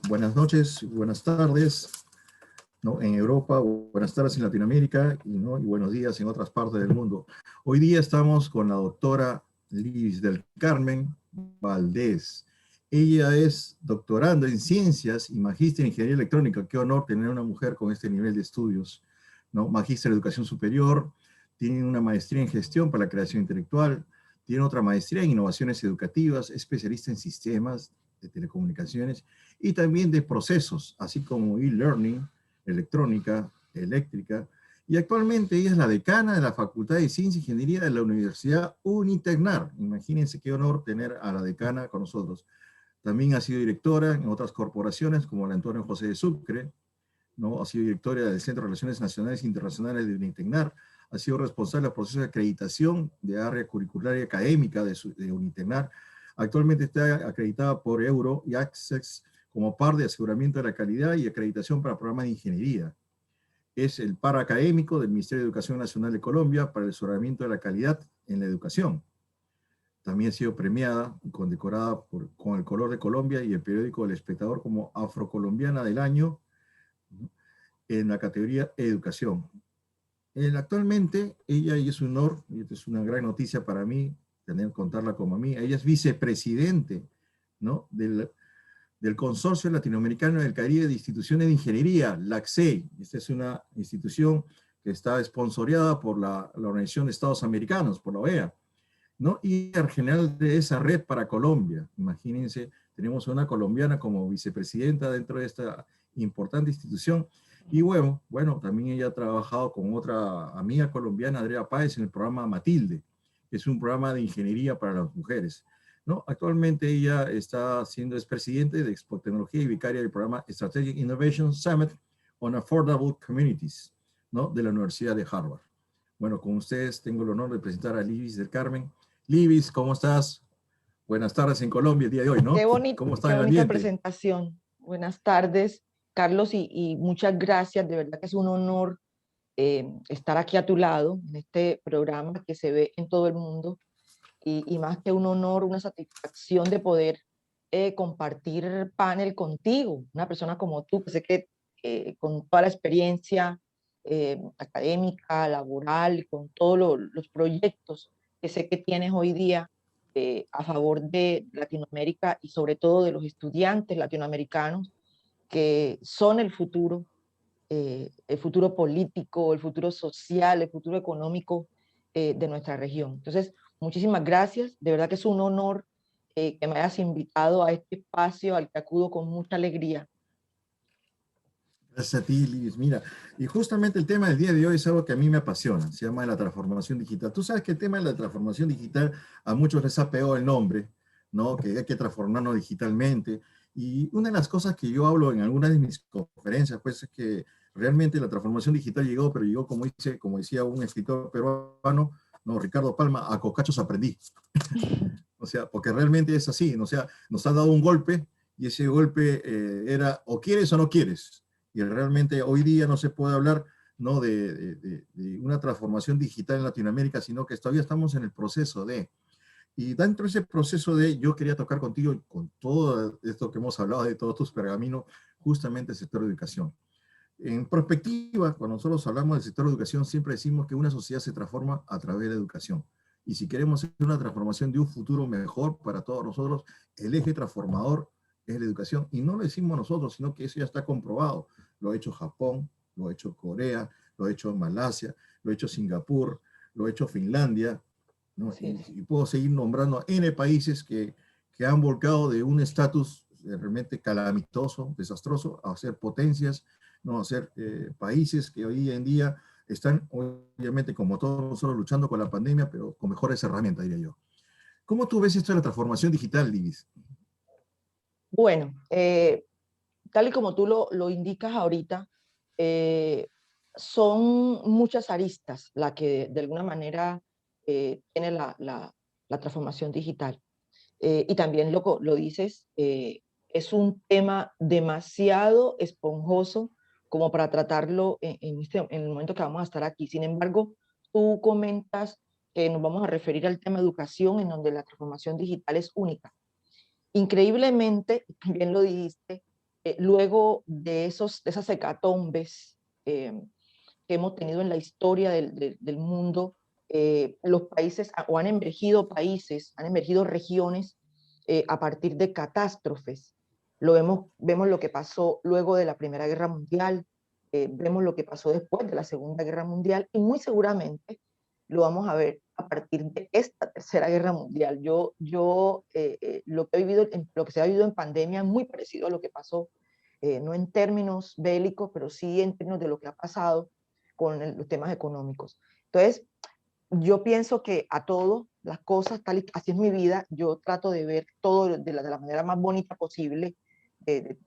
buenas noches, buenas tardes, ¿no? En Europa, buenas tardes en Latinoamérica y buenos días en otras partes del mundo. Hoy día estamos con la doctora Liz del Carmen Valdés. Ella es doctoranda en ciencias y magíster en ingeniería electrónica. Qué honor tener una mujer con este nivel de estudios, ¿no? Magíster en educación superior, tiene una maestría en gestión para la creación intelectual, tiene otra maestría en innovaciones educativas, especialista en sistemas de telecomunicaciones y también de procesos, así como e-learning, electrónica, eléctrica, y actualmente ella es la decana de la Facultad de Ciencia e Ingeniería de la Universidad Unitecnar. Imagínense qué honor tener a la decana con nosotros. También ha sido directora en otras corporaciones como la Antonio José de Sucre, ¿no? Ha sido directora del Centro de Relaciones Nacionales e Internacionales de Unitecnar, ha sido responsable del proceso de acreditación de área curricular y académica de Unitecnar. Actualmente está acreditada por Euro y Access como par de aseguramiento de la calidad y acreditación para programas de ingeniería. Es el par académico del Ministerio de Educación Nacional de Colombia para el aseguramiento de la calidad en la educación. También ha sido premiada y condecorada con el Color de Colombia y el periódico El Espectador como Afrocolombiana del Año en la categoría Educación. Actualmente, ella, y es un honor, y es una gran noticia para mí, contarla como a mí, ella es vicepresidente, ¿no? del Consorcio Latinoamericano del Caribe de Instituciones de Ingeniería, LACSEI. Esta es una institución que está esponsoreada por la Organización de Estados Americanos, por la OEA, ¿no? Y el general de esa red para Colombia. Imagínense, tenemos una colombiana como vicepresidenta dentro de esta importante institución. Y bueno, también ella ha trabajado con otra amiga colombiana, Andrea Páez, en el programa Matilde, que es un programa de ingeniería para las mujeres, ¿no? Actualmente ella está siendo expresidente de Expo Tecnología y vicaria del programa Strategic Innovation Summit on Affordable Communities, ¿no? De la Universidad de Harvard. Bueno, con ustedes tengo el honor de presentar a Liz del Carmen. Liz, ¿cómo estás? Buenas tardes en Colombia el día de hoy, ¿no? ¿Cómo está Qué el bonita ambiente? presentación. Buenas tardes, Carlos, y muchas gracias. De verdad que es un honor estar aquí a tu lado en este programa que se ve en todo el mundo y más que un honor, una satisfacción de poder compartir panel contigo, una persona como tú, que sé que con toda la experiencia académica, laboral, con todos los proyectos que sé que tienes hoy día a favor de Latinoamérica y sobre todo de los estudiantes latinoamericanos que son el futuro político, el futuro social, el futuro económico de nuestra región. Entonces, muchísimas gracias. De verdad que es un honor que me hayas invitado a este espacio al que acudo con mucha alegría. Gracias a ti, Liz. Mira, y justamente el tema del día de hoy es algo que a mí me apasiona, se llama la transformación digital. Tú sabes que el tema de la transformación digital a muchos les ha pegado el nombre, ¿no? Que hay que transformarnos digitalmente. Y una de las cosas que yo hablo en algunas de mis conferencias, pues es que realmente la transformación digital llegó, pero llegó, como decía un escritor peruano, no, Ricardo Palma, a cocachos aprendí. O sea, porque realmente es así, ¿no? O sea, nos ha dado un golpe y ese golpe era o quieres o no quieres. Y realmente hoy día no se puede hablar, ¿no? de una transformación digital en Latinoamérica, sino que todavía estamos en el proceso de. Y dentro de ese proceso de, yo quería tocar contigo, con todo esto que hemos hablado, de todos tus pergaminos, justamente el sector de educación. En perspectiva, cuando nosotros hablamos del sector de educación, siempre decimos que una sociedad se transforma a través de la educación. Y si queremos hacer una transformación de un futuro mejor para todos nosotros, el eje transformador es la educación. Y no lo decimos nosotros, sino que eso ya está comprobado. Lo ha hecho Japón, lo ha hecho Corea, lo ha hecho Malasia, lo ha hecho Singapur, lo ha hecho Finlandia, ¿no? Y puedo seguir nombrando N países que han volcado de un estatus realmente calamitoso, desastroso, a ser potencias, no ser países que hoy en día están, obviamente, como todos nosotros, luchando con la pandemia, pero con mejores herramientas, diría yo. ¿Cómo tú ves esto de la transformación digital, Livis? Bueno, tal y como tú lo indicas ahorita, eh, son muchas aristas la que de alguna manera tiene la transformación digital. Y también lo dices, es un tema demasiado esponjoso como para tratarlo en el momento que vamos a estar aquí. Sin embargo, tú comentas que nos vamos a referir al tema educación, en donde la transformación digital es única. Increíblemente, bien lo dijiste, luego de esas hecatombes que hemos tenido en la historia del mundo, los países, o han emergido países, han emergido regiones a partir de catástrofes. Vemos lo que pasó luego de la Primera Guerra Mundial, vemos lo que pasó después de la Segunda Guerra Mundial, y muy seguramente lo vamos a ver a partir de esta Tercera Guerra Mundial. Lo que se ha vivido en pandemia es muy parecido a lo que pasó, no en términos bélicos, pero sí en términos de lo que ha pasado con los temas económicos. Entonces, yo pienso que a todos las cosas, así es mi vida, yo trato de ver todo de la manera más bonita posible, de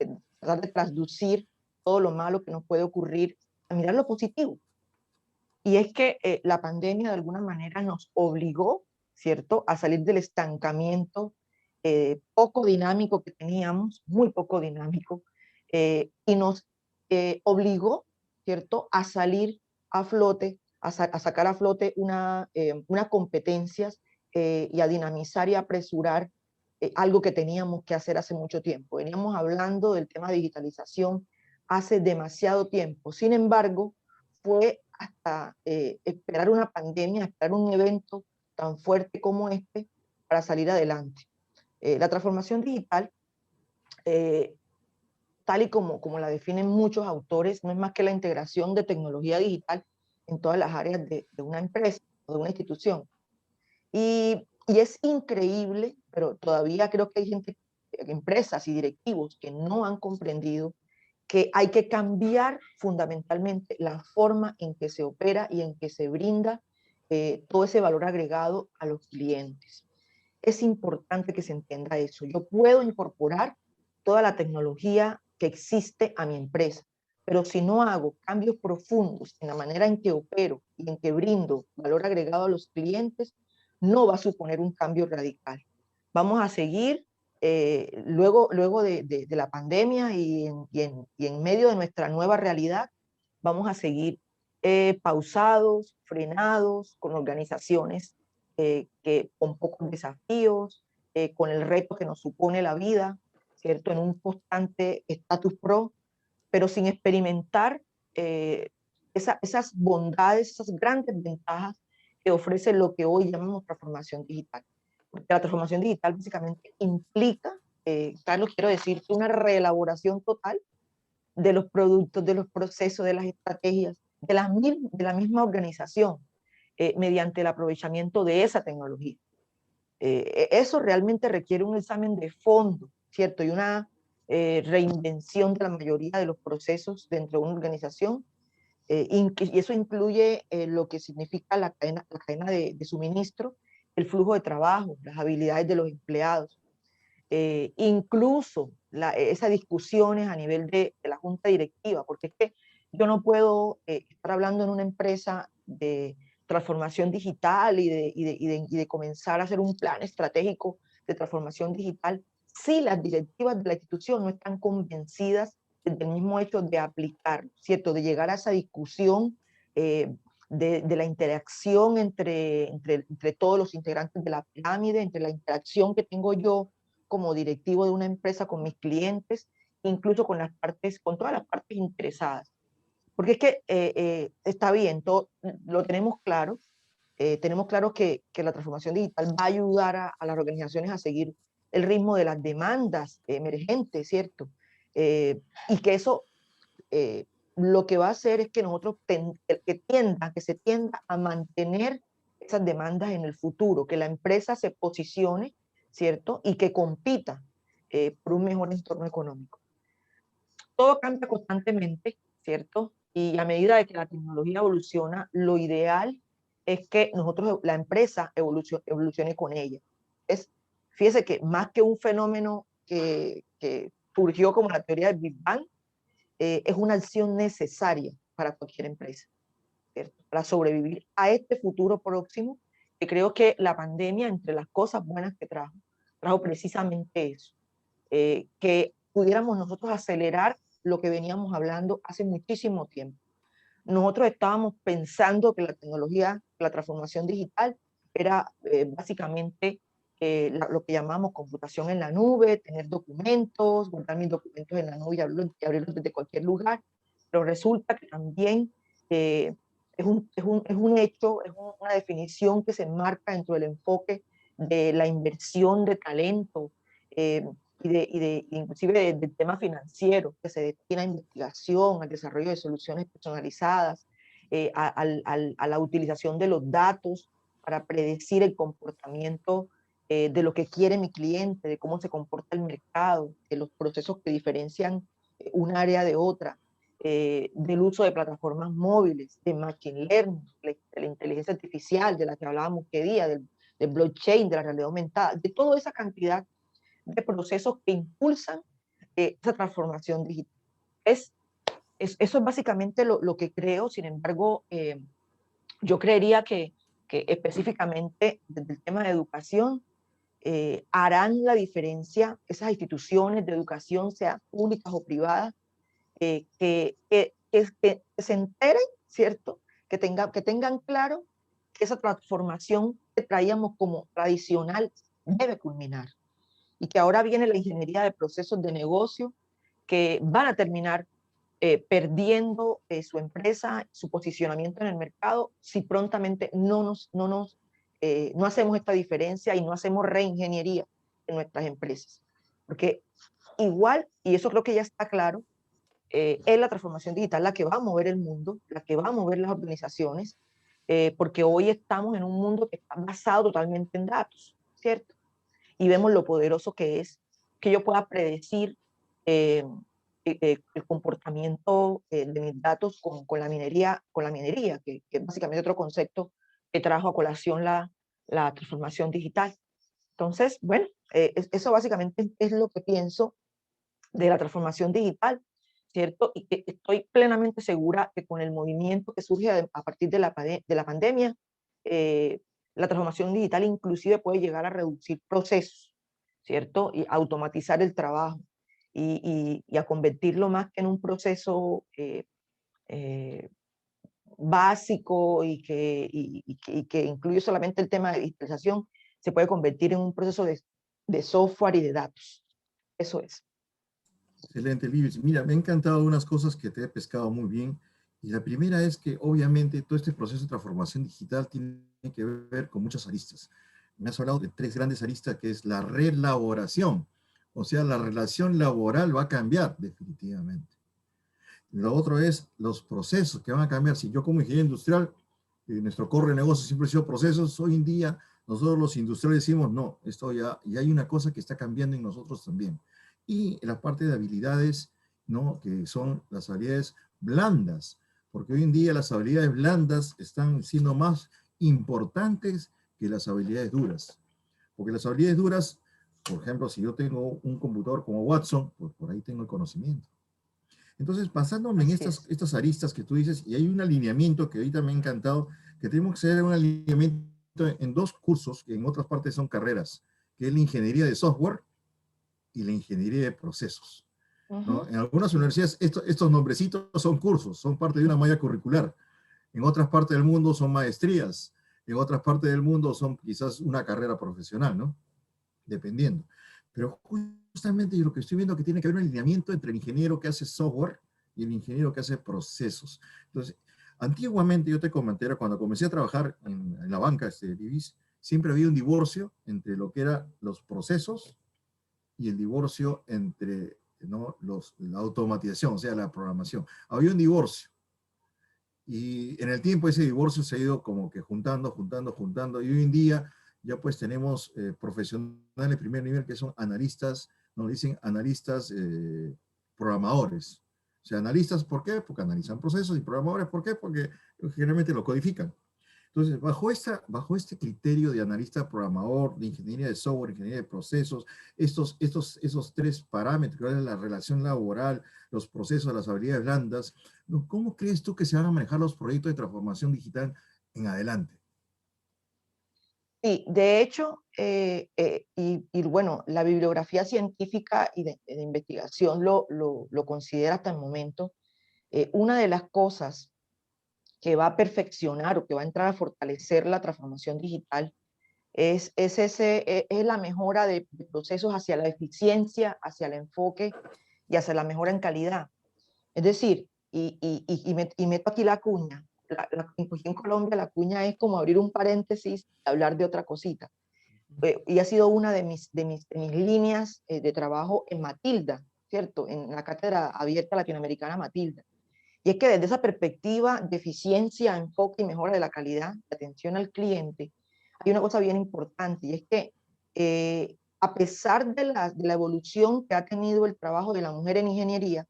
tratar de traducir todo lo malo que nos puede ocurrir, a mirar lo positivo. Y es que la pandemia de alguna manera nos obligó, ¿cierto?, a salir del estancamiento poco dinámico que teníamos, muy poco dinámico, y nos obligó, ¿cierto?, a salir a flote, a sacar a flote unas competencias y a dinamizar y apresurar algo que teníamos que hacer hace mucho tiempo. Veníamos hablando del tema de digitalización hace demasiado tiempo. Sin embargo, fue hasta esperar una pandemia, esperar un evento tan fuerte como este para salir adelante. La transformación digital, tal y como la definen muchos autores, no es más que la integración de tecnología digital en todas las áreas de una empresa o de una institución. Y es increíble, pero todavía creo que hay gente, empresas y directivos que no han comprendido que hay que cambiar fundamentalmente la forma en que se opera y en que se brinda todo ese valor agregado a los clientes. Es importante que se entienda eso. Yo puedo incorporar toda la tecnología que existe a mi empresa, pero si no hago cambios profundos en la manera en que opero y en que brindo valor agregado a los clientes, no va a suponer un cambio radical. Vamos a seguir luego de la pandemia y en medio de nuestra nueva realidad, vamos a seguir pausados, frenados, con organizaciones con pocos desafíos, con el reto que nos supone la vida, ¿cierto? En un constante status quo, pero sin experimentar esas bondades, esas grandes ventajas que ofrece lo que hoy llamamos transformación digital. Porque la transformación digital básicamente implica, Carlos, quiero decirte, una reelaboración total de los productos, de los procesos, de las estrategias, de la misma organización, mediante el aprovechamiento de esa tecnología. Eso realmente requiere un examen de fondo, ¿cierto? Y una reinvención de la mayoría de los procesos dentro de una organización. Y eso incluye lo que significa la cadena de suministro, el flujo de trabajo, las habilidades de los empleados, incluso esas discusiones a nivel de la junta directiva, porque es que yo no puedo estar hablando en una empresa de transformación digital y de comenzar a hacer un plan estratégico de transformación digital si las directivas de la institución no están convencidas del mismo hecho de aplicar, ¿cierto? De llegar a esa discusión de la interacción entre todos los integrantes de la pirámide, entre la interacción que tengo yo como directivo de una empresa con mis clientes, incluso con con todas las partes interesadas. Porque es que está bien, lo tenemos claro que la transformación digital va a ayudar a las organizaciones a seguir el ritmo de las demandas emergentes, ¿cierto? Y que eso lo que va a hacer es que que se tienda a mantener esas demandas en el futuro, que la empresa se posicione, ¿cierto? Y que compita por un mejor entorno económico. Todo cambia constantemente, ¿cierto? Y a medida de que la tecnología evoluciona, lo ideal es que la empresa evolucione con ella. Fíjese que más que un fenómeno que surgió como la teoría del Big Bang, es una acción necesaria para cualquier empresa, ¿cierto? Para sobrevivir a este futuro próximo, que creo que la pandemia, entre las cosas buenas que trajo precisamente eso, que pudiéramos nosotros acelerar lo que veníamos hablando hace muchísimo tiempo. Nosotros estábamos pensando que la tecnología, la transformación digital, era básicamente lo que llamamos computación en la nube, tener documentos, guardar mis documentos en la nube y abrirlos desde cualquier lugar, pero resulta que también es un hecho, es una definición que se enmarca dentro del enfoque de la inversión de talento inclusive del tema financiero, que se destina a investigación, al desarrollo de soluciones personalizadas, a la utilización de los datos para predecir el comportamiento de lo que quiere mi cliente, de cómo se comporta el mercado, de los procesos que diferencian un área de otra, del uso de plataformas móviles, de machine learning, de la inteligencia artificial, de la que hablábamos qué día, del blockchain, de la realidad aumentada, de toda esa cantidad de procesos que impulsan esa transformación digital. Eso es básicamente lo que creo. Sin embargo, yo creería que específicamente desde el tema de educación, harán la diferencia esas instituciones de educación, sean públicas o privadas, que se enteren, ¿cierto? Que tengan claro que esa transformación que traíamos como tradicional debe culminar y que ahora viene la ingeniería de procesos de negocio que van a terminar perdiendo su empresa, su posicionamiento en el mercado, si prontamente no hacemos esta diferencia y no hacemos reingeniería en nuestras empresas. Porque igual, y eso creo que ya está claro, es la transformación digital la que va a mover el mundo, la que va a mover las organizaciones, porque hoy estamos en un mundo que está basado totalmente en datos, ¿cierto? Y vemos lo poderoso que es que yo pueda predecir el comportamiento de mis datos con la minería, que es básicamente otro concepto que trajo a colación la transformación digital. Entonces, bueno, eso básicamente es lo que pienso de la transformación digital, ¿cierto? Y que estoy plenamente segura que con el movimiento que surge a partir de la pandemia, eh, la transformación digital inclusive puede llegar a reducir procesos, ¿cierto? Y automatizar el trabajo y a convertirlo más que en un proceso eh, básico y que incluye solamente el tema de digitalización, se puede convertir en un proceso de software y de datos. Eso es. Excelente, Libis. Mira, me han encantado unas cosas que te he pescado muy bien. Y la primera es que obviamente todo este proceso de transformación digital tiene que ver con muchas aristas. Me has hablado de tres grandes aristas, que es la relaboración. O sea, la relación laboral va a cambiar definitivamente. Lo otro es los procesos que van a cambiar. Si yo como ingeniero industrial, nuestro core de negocio siempre ha sido procesos, hoy en día nosotros los industriales decimos, no, esto ya hay una cosa que está cambiando en nosotros también. Y la parte de habilidades, ¿no? Que son las habilidades blandas, porque hoy en día las habilidades blandas están siendo más importantes que las habilidades duras. Porque las habilidades duras, por ejemplo, si yo tengo un computador como Watson, pues por ahí tengo el conocimiento. Entonces, basándome en Así es. estas aristas que tú dices, y hay un alineamiento que ahorita me ha encantado, que tenemos que hacer un alineamiento en dos cursos, que en otras partes son carreras, que es la ingeniería de software y la ingeniería de procesos, ¿no? En algunas universidades estos nombrecitos son cursos, son parte de una malla curricular. En otras partes del mundo son maestrías. En otras partes del mundo son quizás una carrera profesional, ¿no? Dependiendo. Pero justamente yo lo que estoy viendo es que tiene que haber un alineamiento entre el ingeniero que hace software y el ingeniero que hace procesos. Entonces, antiguamente yo te comenté, cuando comencé a trabajar en la banca, Libis, siempre había un divorcio entre lo que eran los procesos y el divorcio entre, ¿no? La automatización, o sea, la programación. Había un divorcio. Y en el tiempo ese divorcio se ha ido como que juntando, y hoy en día ya pues tenemos profesionales de primer nivel que son analistas, nos dicen analistas programadores. O sea, analistas, ¿por qué? Porque analizan procesos, y programadores, ¿por qué? Porque generalmente lo codifican. Entonces, bajo este criterio de analista programador, de ingeniería de software, ingeniería de procesos, esos tres parámetros, que es la relación laboral, los procesos, las habilidades blandas, ¿no? ¿Cómo crees tú que se van a manejar los proyectos de transformación digital en adelante? Sí, de hecho, bueno, la bibliografía científica y de investigación lo considera hasta el momento. Una de las cosas que va a perfeccionar o que va a entrar a fortalecer la transformación digital Es la mejora de procesos hacia la eficiencia, hacia el enfoque y hacia la mejora en calidad. Es decir, y meto aquí la cuña. Aquí en Colombia la cuña es como abrir un paréntesis y hablar de otra cosita. Y ha sido una de mis líneas de trabajo en Matilda, ¿cierto? En la Cátedra Abierta Latinoamericana Matilda. Y es que desde esa perspectiva de eficiencia, enfoque y mejora de la calidad de atención al cliente, hay una cosa bien importante, y es que a pesar de la evolución que ha tenido el trabajo de la mujer en ingeniería,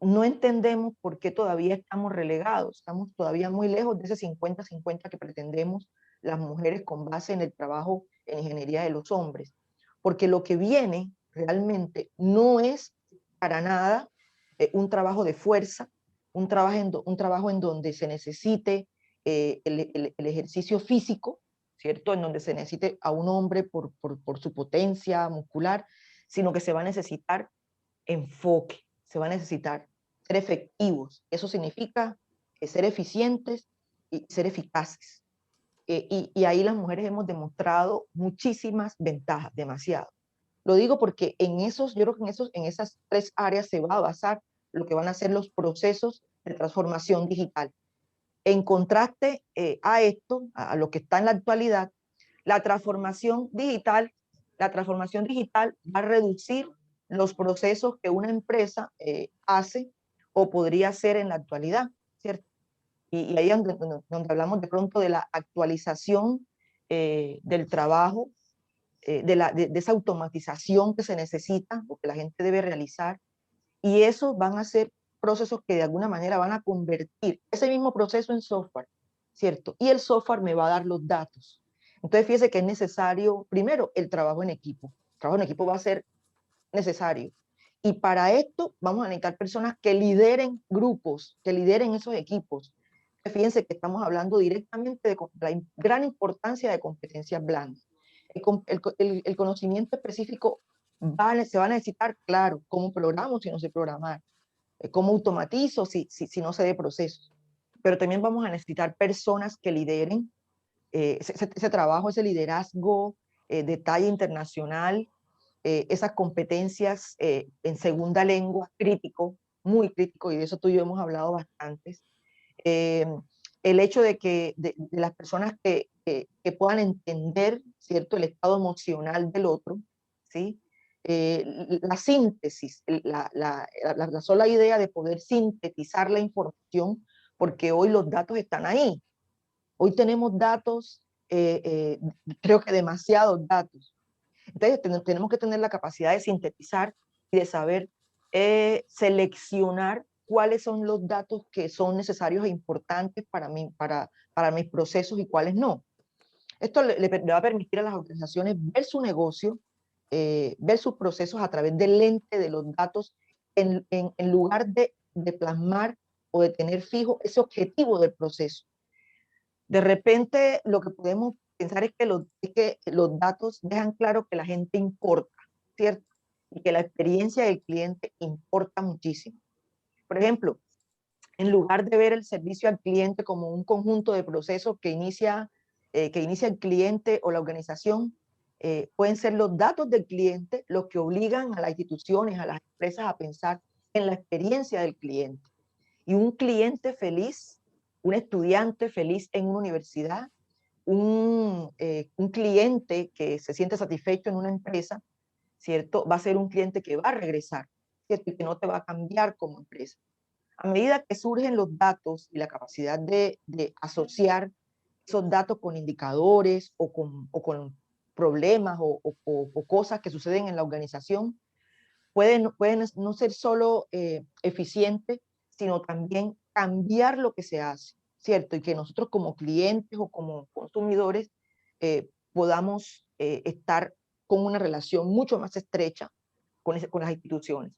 no entendemos por qué todavía estamos relegados, estamos todavía muy lejos de ese 50-50 que pretendemos las mujeres con base en el trabajo en ingeniería de los hombres. Porque lo que viene realmente no es para nada un trabajo de fuerza, un trabajo en donde se necesite el ejercicio físico, ¿cierto? En donde se necesite a un hombre por su potencia muscular, sino que se va a necesitar enfoque, se va a necesitar ser efectivos. Eso significa ser eficientes y ser eficaces. Y ahí las mujeres hemos demostrado muchísimas ventajas, demasiado. Lo digo porque yo creo que en esas tres áreas se va a basar lo que van a ser los procesos de transformación digital. En contraste a esto, a lo que está en la actualidad, la transformación digital, la transformación digital va a reducir los procesos que una empresa hace o podría hacer en la actualidad, ¿cierto? Y ahí es donde hablamos de pronto de la actualización del trabajo, de esa automatización que se necesita o que la gente debe realizar. Y esos van a ser procesos que de alguna manera van a convertir ese mismo proceso en software, ¿cierto? Y el software me va a dar los datos. Entonces, fíjese que es necesario, primero, el trabajo en equipo. El trabajo en equipo va a ser necesario. Y para esto vamos a necesitar personas que lideren grupos, que lideren esos equipos. Fíjense que estamos hablando directamente de la gran importancia de competencias blandas. El conocimiento específico se va a necesitar, claro, cómo programo si no sé programar, cómo automatizo si no sé de procesos. Pero también vamos a necesitar personas que lideren ese trabajo, ese liderazgo de talla internacional, esas competencias en segunda lengua, crítico, muy crítico, y de eso tú y yo hemos hablado bastantes. Eh, el hecho de las personas que puedan entender, ¿cierto?, el estado emocional del otro, ¿sí? La síntesis, la sola idea de poder sintetizar la información, porque hoy los datos están ahí. Hoy tenemos datos, creo que demasiados datos. Entonces tenemos que tener la capacidad de sintetizar y de saber seleccionar cuáles son los datos que son necesarios e importantes para mis procesos y cuáles no. Esto le va a permitir a las organizaciones ver su negocio, ver sus procesos a través del lente de los datos, en lugar de plasmar o de tener fijo ese objetivo del proceso. De repente, lo que podemos pensar es que los datos dejan claro que la gente importa, ¿cierto? Y que la experiencia del cliente importa muchísimo. Por ejemplo, en lugar de ver el servicio al cliente como un conjunto de procesos que inicia el cliente o la organización, pueden ser los datos del cliente los que obligan a las instituciones, a las empresas a pensar en la experiencia del cliente. Y un cliente feliz, un estudiante feliz en una universidad, un cliente que se siente satisfecho en una empresa, ¿cierto? Va a ser un cliente que va a regresar, ¿cierto? Y que no te va a cambiar como empresa. A medida que surgen los datos y la capacidad de asociar esos datos con indicadores o con problemas o cosas que suceden en la organización, pueden no ser solo eficientes, sino también cambiar lo que se hace, ¿cierto? Y que nosotros como clientes o como consumidores podamos estar con una relación mucho más estrecha con las instituciones.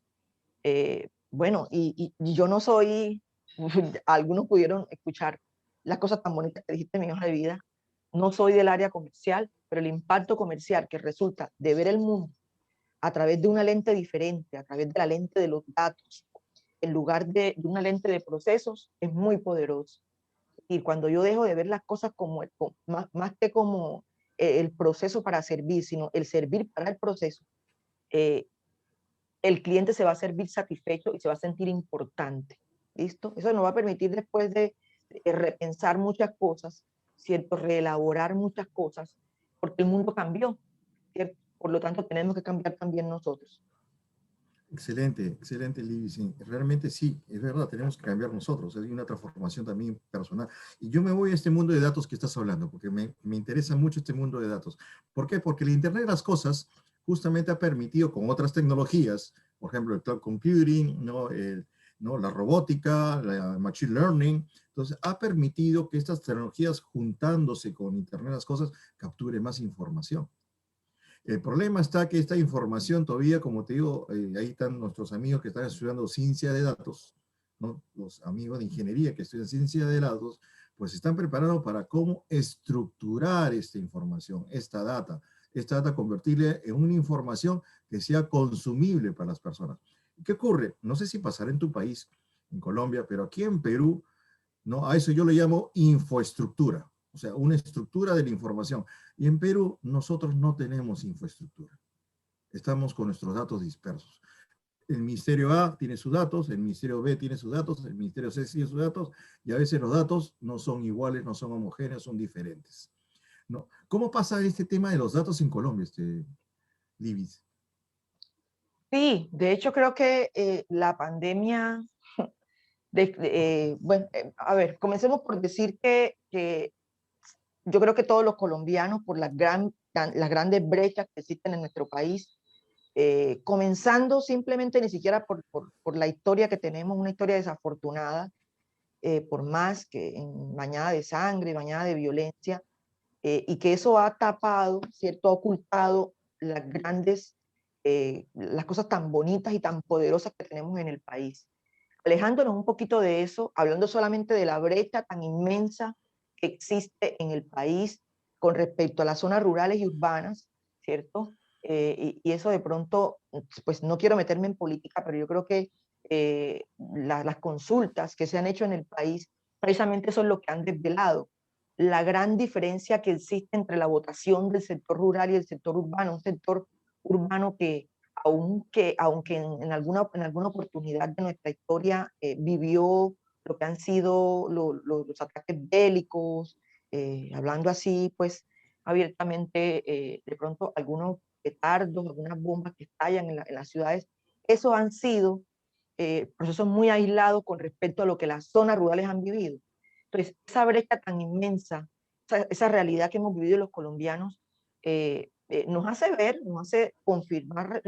Bueno, y yo no soy, algunos pudieron escuchar las cosas tan bonitas que dijiste en mi hoja de vida, no soy del área comercial, pero el impacto comercial que resulta de ver el mundo a través de una lente diferente, a través de la lente de los datos, en lugar de una lente de procesos, es muy poderoso. Y cuando yo dejo de ver las cosas más que como el proceso para servir, sino el servir para el proceso, el cliente se va a sentir satisfecho y se va a sentir importante. ¿Listo? Eso nos va a permitir después de repensar muchas cosas, ¿cierto? Reelaborar muchas cosas, porque el mundo cambió, ¿cierto? Por lo tanto, tenemos que cambiar también nosotros. Excelente, excelente, Libby. Sí, realmente sí, es verdad, tenemos que cambiar nosotros. Hay una transformación también personal. Y yo me voy a este mundo de datos que estás hablando, porque me interesa mucho este mundo de datos. ¿Por qué? Porque el Internet de las cosas justamente ha permitido con otras tecnologías, por ejemplo, el cloud computing, ¿no? La robótica, la machine learning. Entonces, ha permitido que estas tecnologías juntándose con Internet de las cosas capture más información. El problema está que esta información todavía, como te digo, ahí están nuestros amigos que están estudiando ciencia de datos, ¿no? Los amigos de ingeniería que estudian ciencia de datos, pues están preparados para cómo estructurar esta información, esta data convertirla en una información que sea consumible para las personas. ¿Qué ocurre? No sé si pasará en tu país, en Colombia, pero aquí en Perú, ¿no? A eso yo le llamo infraestructura, o sea, una estructura de la información. Y en Perú nosotros no tenemos infraestructura. Estamos con nuestros datos dispersos. El Ministerio A tiene sus datos, el Ministerio B tiene sus datos, el Ministerio C tiene sus datos, y a veces los datos no son iguales, no son homogéneos, son diferentes. ¿No? ¿Cómo pasa este tema de los datos en Colombia, Libis? Sí, de hecho creo que la pandemia, bueno, a ver, comencemos por decir que yo creo que todos los colombianos, por las grandes brechas que existen en nuestro país, comenzando simplemente ni siquiera por la historia que tenemos, una historia desafortunada, por más que bañada de sangre, bañada de violencia, y que eso ha tapado, ¿cierto? Ha ocultado las cosas tan bonitas y tan poderosas que tenemos en el país. Alejándonos un poquito de eso, hablando solamente de la brecha tan inmensa que existe en el país con respecto a las zonas rurales y urbanas, ¿cierto? Y eso de pronto, pues no quiero meterme en política, pero yo creo que las consultas que se han hecho en el país precisamente son lo que han desvelado la gran diferencia que existe entre la votación del sector rural y el sector urbano, un sector urbano que aunque en alguna oportunidad de nuestra historia vivió lo que han sido los ataques bélicos, hablando así, pues abiertamente, de pronto algunos petardos, algunas bombas que estallan en las ciudades, esos han sido procesos muy aislados con respecto a lo que las zonas rurales han vivido. Entonces, esa brecha tan inmensa, esa realidad que hemos vivido los colombianos, nos hace ver, nos hace confirmar,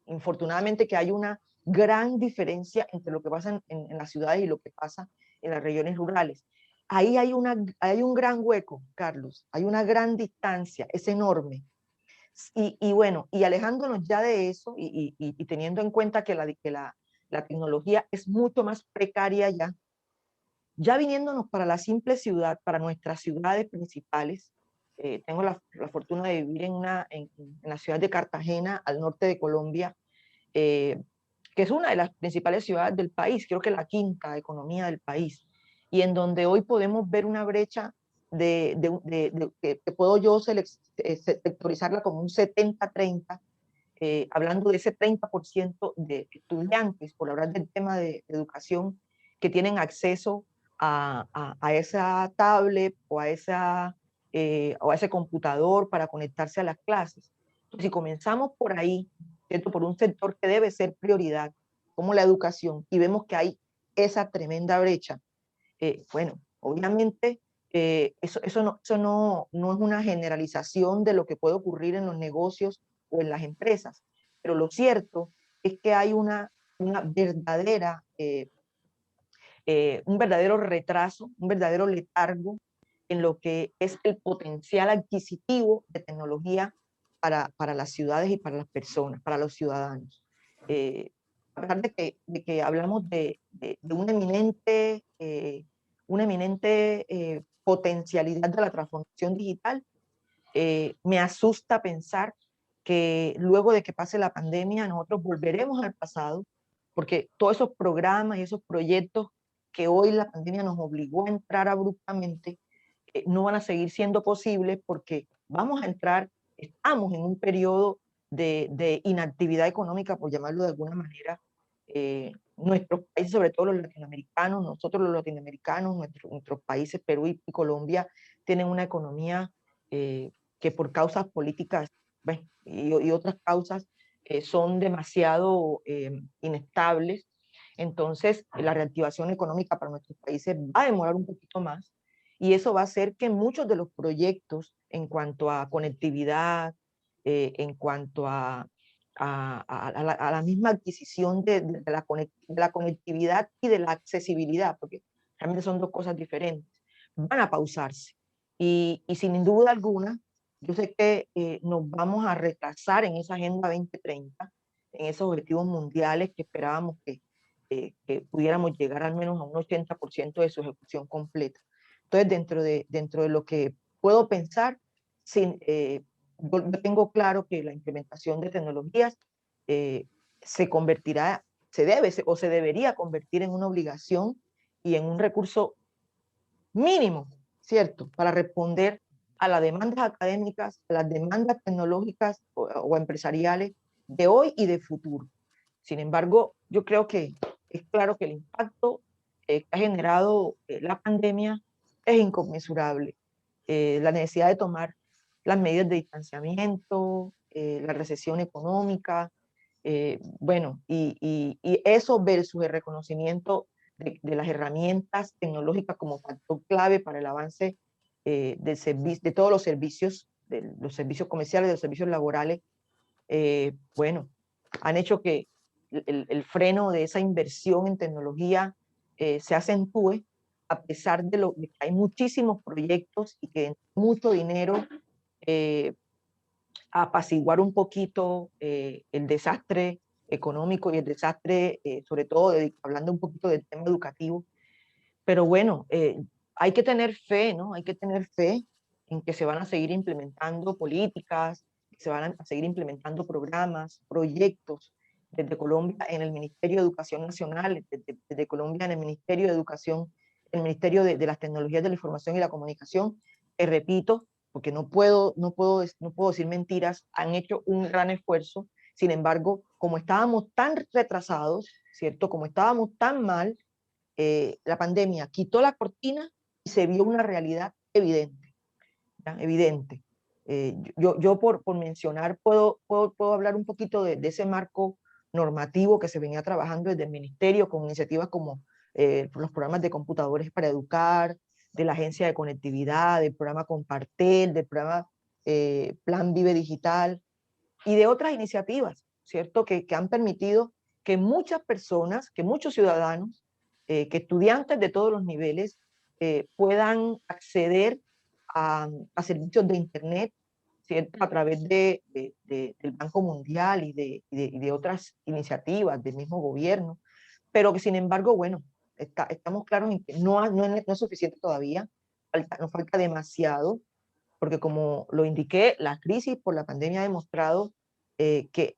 infortunadamente, que hay una gran diferencia entre lo que pasa en las ciudades y lo que pasa en las regiones rurales. Ahí hay un gran hueco, Carlos, hay una gran distancia, es enorme. Y bueno, y alejándonos ya de eso y teniendo en cuenta que la tecnología es mucho más precaria ya viniéndonos para la simple ciudad, para nuestras ciudades principales, tengo la fortuna de vivir en la ciudad de Cartagena, al norte de Colombia, eh, que es una de las principales ciudades del país, creo que la quinta economía del país, y en donde hoy podemos ver una brecha que puedo yo sectorizarla como un 70-30, hablando de ese 30% de estudiantes, por hablar del tema de educación, que tienen acceso a esa tablet o a ese computador para conectarse a las clases. Entonces, si comenzamos por ahí, ¿cierto? Por un sector que debe ser prioridad, como la educación, y vemos que hay esa tremenda brecha, bueno, obviamente eso no es una generalización de lo que puede ocurrir en los negocios o en las empresas, pero lo cierto es que hay una verdadera un verdadero retraso, un verdadero letargo en lo que es el potencial adquisitivo de tecnología para las ciudades y para las personas, para los ciudadanos. A pesar de que hablamos de una eminente potencialidad de la transformación digital, me asusta pensar que luego de que pase la pandemia nosotros volveremos al pasado, porque todos esos programas y esos proyectos que hoy la pandemia nos obligó a entrar abruptamente, no van a seguir siendo posibles porque estamos en un periodo de inactividad económica, por llamarlo de alguna manera. Nuestros países, sobre todo los latinoamericanos, nosotros los latinoamericanos, nuestros países, Perú y Colombia, tienen una economía que por causas políticas, bueno, y otras causas son demasiado inestables. Entonces, la reactivación económica para nuestros países va a demorar un poquito más, y eso va a hacer que muchos de los proyectos en cuanto a conectividad, en cuanto a la misma adquisición de la conectividad y de la accesibilidad, porque realmente son dos cosas diferentes, van a pausarse. Y sin duda alguna, yo sé que nos vamos a retrasar en esa Agenda 2030, en esos objetivos mundiales que esperábamos que pudiéramos llegar al menos a un 80% de su ejecución completa. Entonces, dentro de lo que puedo pensar, sin, yo tengo claro que la implementación de tecnologías se convertirá, se debería convertir en una obligación y en un recurso mínimo, ¿cierto? Para responder a las demandas académicas, a las demandas tecnológicas o empresariales de hoy y de futuro. Sin embargo, yo creo que es claro que el impacto que ha generado la pandemia es inconmensurable. La necesidad de tomar las medidas de distanciamiento, la recesión económica, bueno, y eso versus el reconocimiento de las herramientas tecnológicas como factor clave para el avance de todos los servicios comerciales, de los servicios laborales, bueno, han hecho que el freno de esa inversión en tecnología se acentúe, a pesar de que hay muchísimos proyectos y que mucho dinero eh, a apaciguar un poquito el desastre económico y el desastre, sobre todo hablando un poquito del tema educativo. Pero bueno, hay que tener fe, ¿no? Hay que tener fe en que se van a seguir implementando políticas, que se van a seguir implementando programas, proyectos desde Colombia en el Ministerio de Educación Nacional, desde Colombia en el Ministerio de Educación, el Ministerio de las Tecnologías de la Información y la Comunicación. Repito, porque no puedo decir mentiras, han hecho un gran esfuerzo. Sin embargo, como estábamos tan retrasados, ¿cierto? Como estábamos tan mal, la pandemia quitó la cortina y se vio una realidad evidente, ¿ya? Evidente. Yo por mencionar, puedo hablar un poquito de ese marco normativo que se venía trabajando desde el ministerio con iniciativas como los programas de computadores para educar, de la agencia de conectividad, del programa Compartel, del programa Plan Vive Digital y de otras iniciativas, ¿cierto? Que han permitido que muchas personas, que muchos ciudadanos, que estudiantes de todos los niveles puedan acceder a servicios de Internet, ¿cierto? A través del Banco Mundial y de otras iniciativas del mismo gobierno, pero que sin embargo, bueno, estamos claros en que no es suficiente todavía, nos falta demasiado, porque como lo indiqué, la crisis por la pandemia ha demostrado que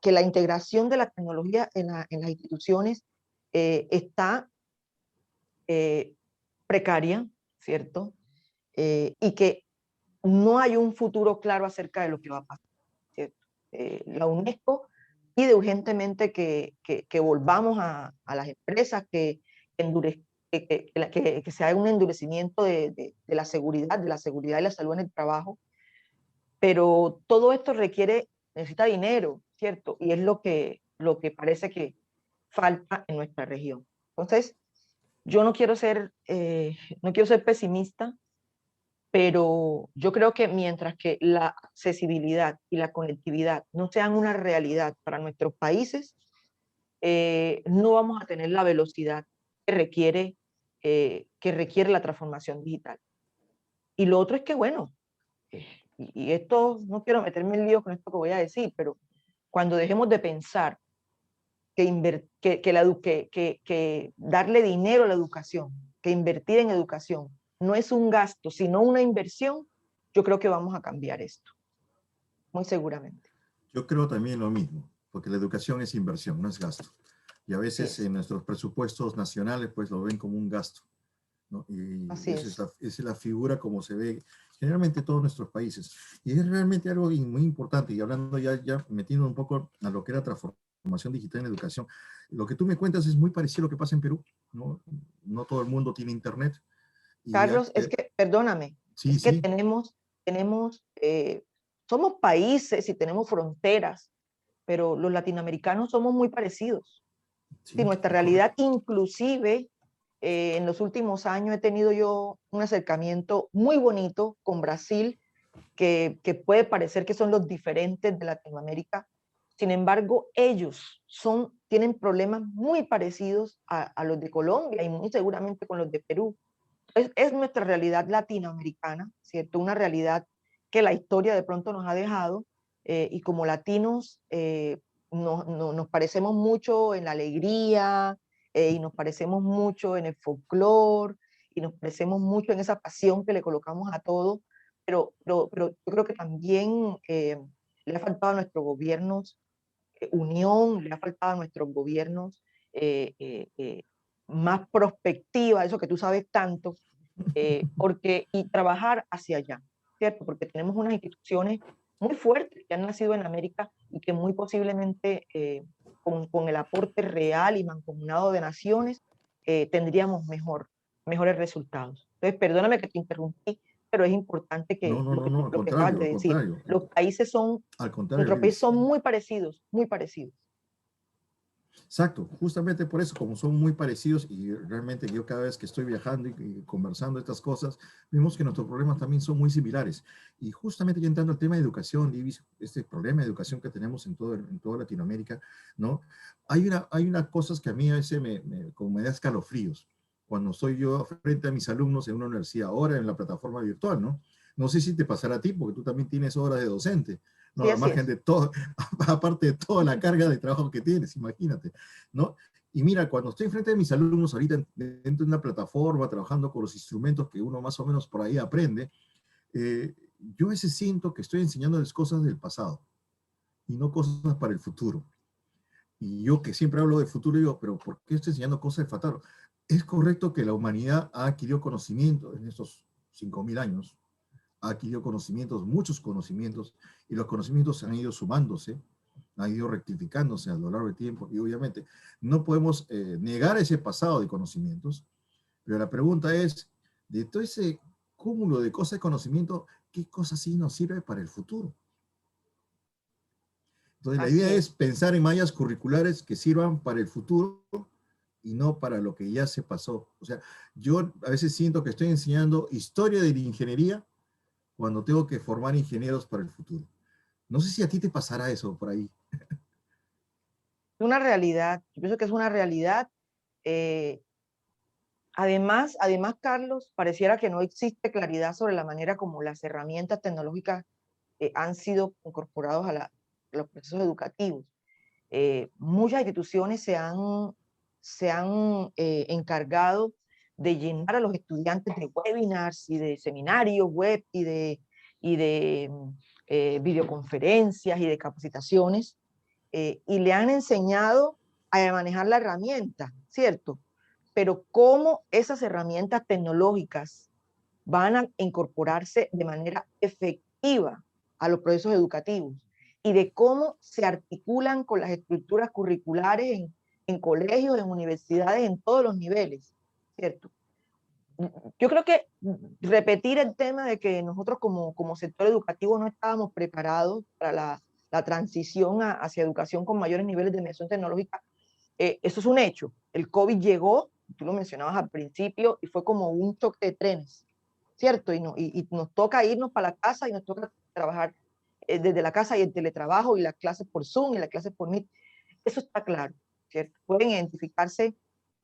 la integración de la tecnología en las instituciones está precaria, ¿cierto? Y que no hay un futuro claro acerca de lo que va a pasar, ¿cierto? La UNESCO pide urgentemente que volvamos a las empresas, que se haga un endurecimiento de la seguridad y la salud en el trabajo, pero todo esto necesita dinero, ¿cierto? Y es lo que parece que falta en nuestra región. Entonces, yo no quiero ser pesimista, pero yo creo que mientras que la accesibilidad y la conectividad no sean una realidad para nuestros países, no vamos a tener la velocidad que requiere la transformación digital. Y lo otro es que, bueno, y esto, no quiero meterme en lío con esto que voy a decir, pero cuando dejemos de pensar que darle dinero a la educación, que invertir en educación no es un gasto, sino una inversión, yo creo que vamos a cambiar esto, muy seguramente. Yo creo también lo mismo, porque la educación es inversión, no es gasto. Y a Así veces es. en nuestros presupuestos nacionales pues lo ven como un gasto. ¿no? Y Así es. esa es la figura como se ve generalmente en todos nuestros países. Y es realmente algo muy importante, y hablando ya metiendo un poco a lo que era transformación digital en educación, lo que tú me cuentas es muy parecido a lo que pasa en Perú, ¿no? No todo el mundo tiene internet, y Carlos, es que, perdóname, sí, es que sí, somos países y tenemos fronteras, pero los latinoamericanos somos muy parecidos. Sí, sí, nuestra es correcto. realidad, inclusive en los últimos años he tenido yo un acercamiento muy bonito con Brasil, que puede parecer que son los diferentes de Latinoamérica. Sin embargo, ellos tienen problemas muy parecidos a los de Colombia y muy seguramente con los de Perú. Es nuestra realidad latinoamericana, ¿cierto? Una realidad que la historia de pronto nos ha dejado, y como latinos nos parecemos mucho en la alegría, y nos parecemos mucho en el folclore, y nos parecemos mucho en esa pasión que le colocamos a todo, pero yo creo que también le ha faltado a nuestros gobiernos unión, le ha faltado a nuestros gobiernos eh, eh, eh, más prospectiva, eso que tú sabes tanto, y trabajar hacia allá, ¿cierto? Porque tenemos unas instituciones muy fuertes que han nacido en América y que muy posiblemente con el aporte real y mancomunado de naciones tendríamos mejores resultados. Entonces, perdóname que te interrumpí, pero es importante No, que no, no, no, lo que acabas de al decir, contrario, los países son, al contrario, nuestros países Luis. son muy parecidos, muy parecidos. Exacto, justamente por eso, como son muy parecidos, y realmente yo cada vez que estoy viajando y conversando estas cosas, vemos que nuestros problemas también son muy similares. Y justamente ya entrando al tema de educación, Libis, este problema de educación que tenemos en toda Latinoamérica, ¿no? Hay una cosas que a mí a veces como me da escalofríos cuando estoy yo frente a mis alumnos en una universidad, ahora en la plataforma virtual, ¿no? No sé si te pasará a ti, porque tú también tienes horas de docente, ¿no? Sí, Al así margen es. de todo, aparte de toda la carga de trabajo que tienes, imagínate, ¿no? Y mira, cuando estoy frente a mis alumnos ahorita dentro de una plataforma, trabajando con los instrumentos que uno más o menos por ahí aprende, yo a veces siento que estoy enseñándoles cosas del pasado y no cosas para el futuro. Y yo que siempre hablo de futuro, digo, pero ¿por qué estoy enseñando cosas del futuro? Es correcto que la humanidad ha adquirido conocimiento en estos 5.000 años, ha adquirido conocimientos, muchos conocimientos, y los conocimientos han ido sumándose, han ido rectificándose a lo largo del tiempo, y obviamente no podemos negar ese pasado de conocimientos, pero la pregunta es, de todo ese cúmulo de cosas de conocimiento, ¿qué cosa sí nos sirve para el futuro? Entonces la idea Así es es. pensar en mallas curriculares que sirvan para el futuro y no para lo que ya se pasó. O sea, yo a veces siento que estoy enseñando historia de la ingeniería cuando tengo que formar ingenieros para el futuro. No sé si a ti te pasará eso por ahí. Es una realidad, yo pienso que es una realidad. eh, además, Carlos, pareciera que no existe claridad sobre la manera como las herramientas tecnológicas han sido incorporadas a los procesos educativos. Muchas instituciones se han encargado de llenar a los estudiantes de webinars y de seminarios web y de videoconferencias y de capacitaciones, y le han enseñado a manejar la herramienta, ¿cierto? Pero cómo esas herramientas tecnológicas van a incorporarse de manera efectiva a los procesos educativos y de cómo se articulan con las estructuras curriculares en colegios, en universidades, en todos los niveles, ¿cierto? Yo creo que repetir el tema de que nosotros como sector educativo no estábamos preparados para la transición hacia educación con mayores niveles de mediación tecnológica, eso es un hecho. El COVID llegó, tú lo mencionabas al principio, y fue como un choque de trenes, ¿cierto? Y nos toca irnos para la casa y nos toca trabajar desde la casa y el teletrabajo y las clases por Zoom y las clases por Meet. Eso está claro, ¿cierto? Pueden identificarse,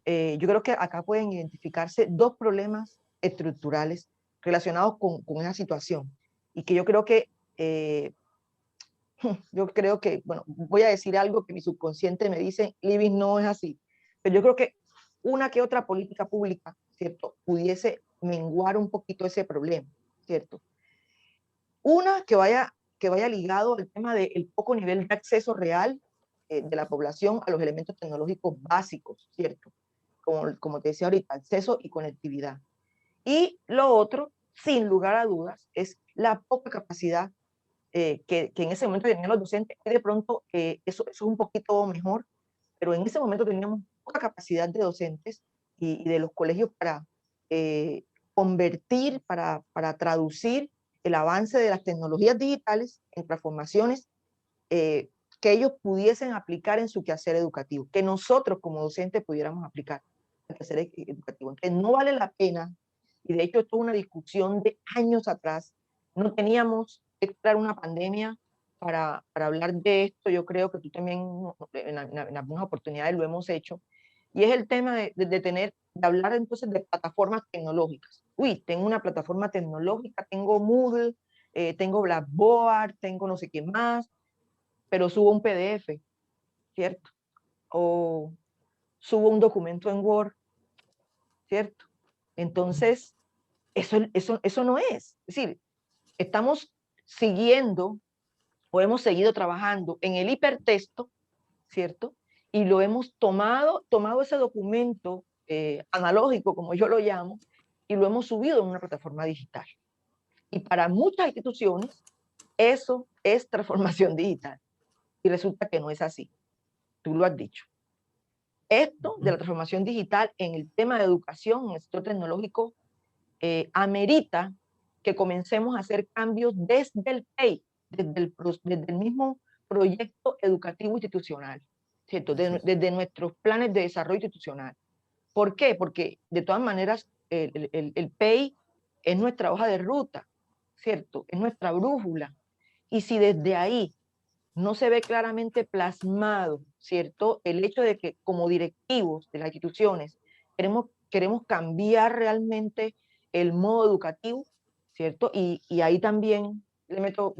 yo creo que acá pueden identificarse dos problemas estructurales relacionados con esa situación y que eh, yo creo que, bueno, voy a decir algo que mi subconsciente me dice, Libis, no es así, pero yo creo que una que otra política pública, ¿cierto?, pudiese menguar un poquito ese problema, ¿cierto? Una que vaya ligado al tema del poco nivel de acceso real de la población a los elementos tecnológicos básicos, ¿cierto? Como te decía ahorita, acceso y conectividad. Y lo otro, sin lugar a dudas, es la poca capacidad que en ese momento tenían los docentes, que de pronto eso es un poquito mejor, pero en ese momento teníamos poca capacidad de docentes y de los colegios para convertir, para traducir el avance de las tecnologías digitales en transformaciones que ellos pudiesen aplicar en su quehacer educativo, que nosotros como docentes pudiéramos aplicar en el quehacer educativo. Entonces no vale la pena, y de hecho esto es una discusión de años atrás, no teníamos que esperar una pandemia para hablar de esto. Yo creo que tú también en algunas oportunidades lo hemos hecho, y es el tema de hablar entonces de plataformas tecnológicas. Uy, tengo una plataforma tecnológica, tengo Moodle, tengo Blackboard, tengo no sé qué más, pero subo un PDF, ¿cierto? O subo un documento en Word, ¿cierto? Entonces, eso no es. Es decir, estamos siguiendo o hemos seguido trabajando en el hipertexto, ¿cierto? Y lo hemos tomado ese documento analógico, como yo lo llamo, y lo hemos subido en una plataforma digital. Y para muchas instituciones, eso es transformación digital. Y resulta que no es así. Tú lo has dicho. Esto de la transformación digital en el tema de educación, en el sector tecnológico, amerita que comencemos a hacer cambios desde el PEI, desde el mismo proyecto educativo institucional, ¿cierto? Desde nuestros planes de desarrollo institucional. ¿Por qué? Porque de todas maneras el PEI es nuestra hoja de ruta, ¿cierto? Es nuestra brújula. Y si desde ahí no se ve claramente plasmado, ¿cierto? El hecho de que como directivos de las instituciones queremos cambiar realmente el modo educativo, ¿cierto? Y ahí también le meto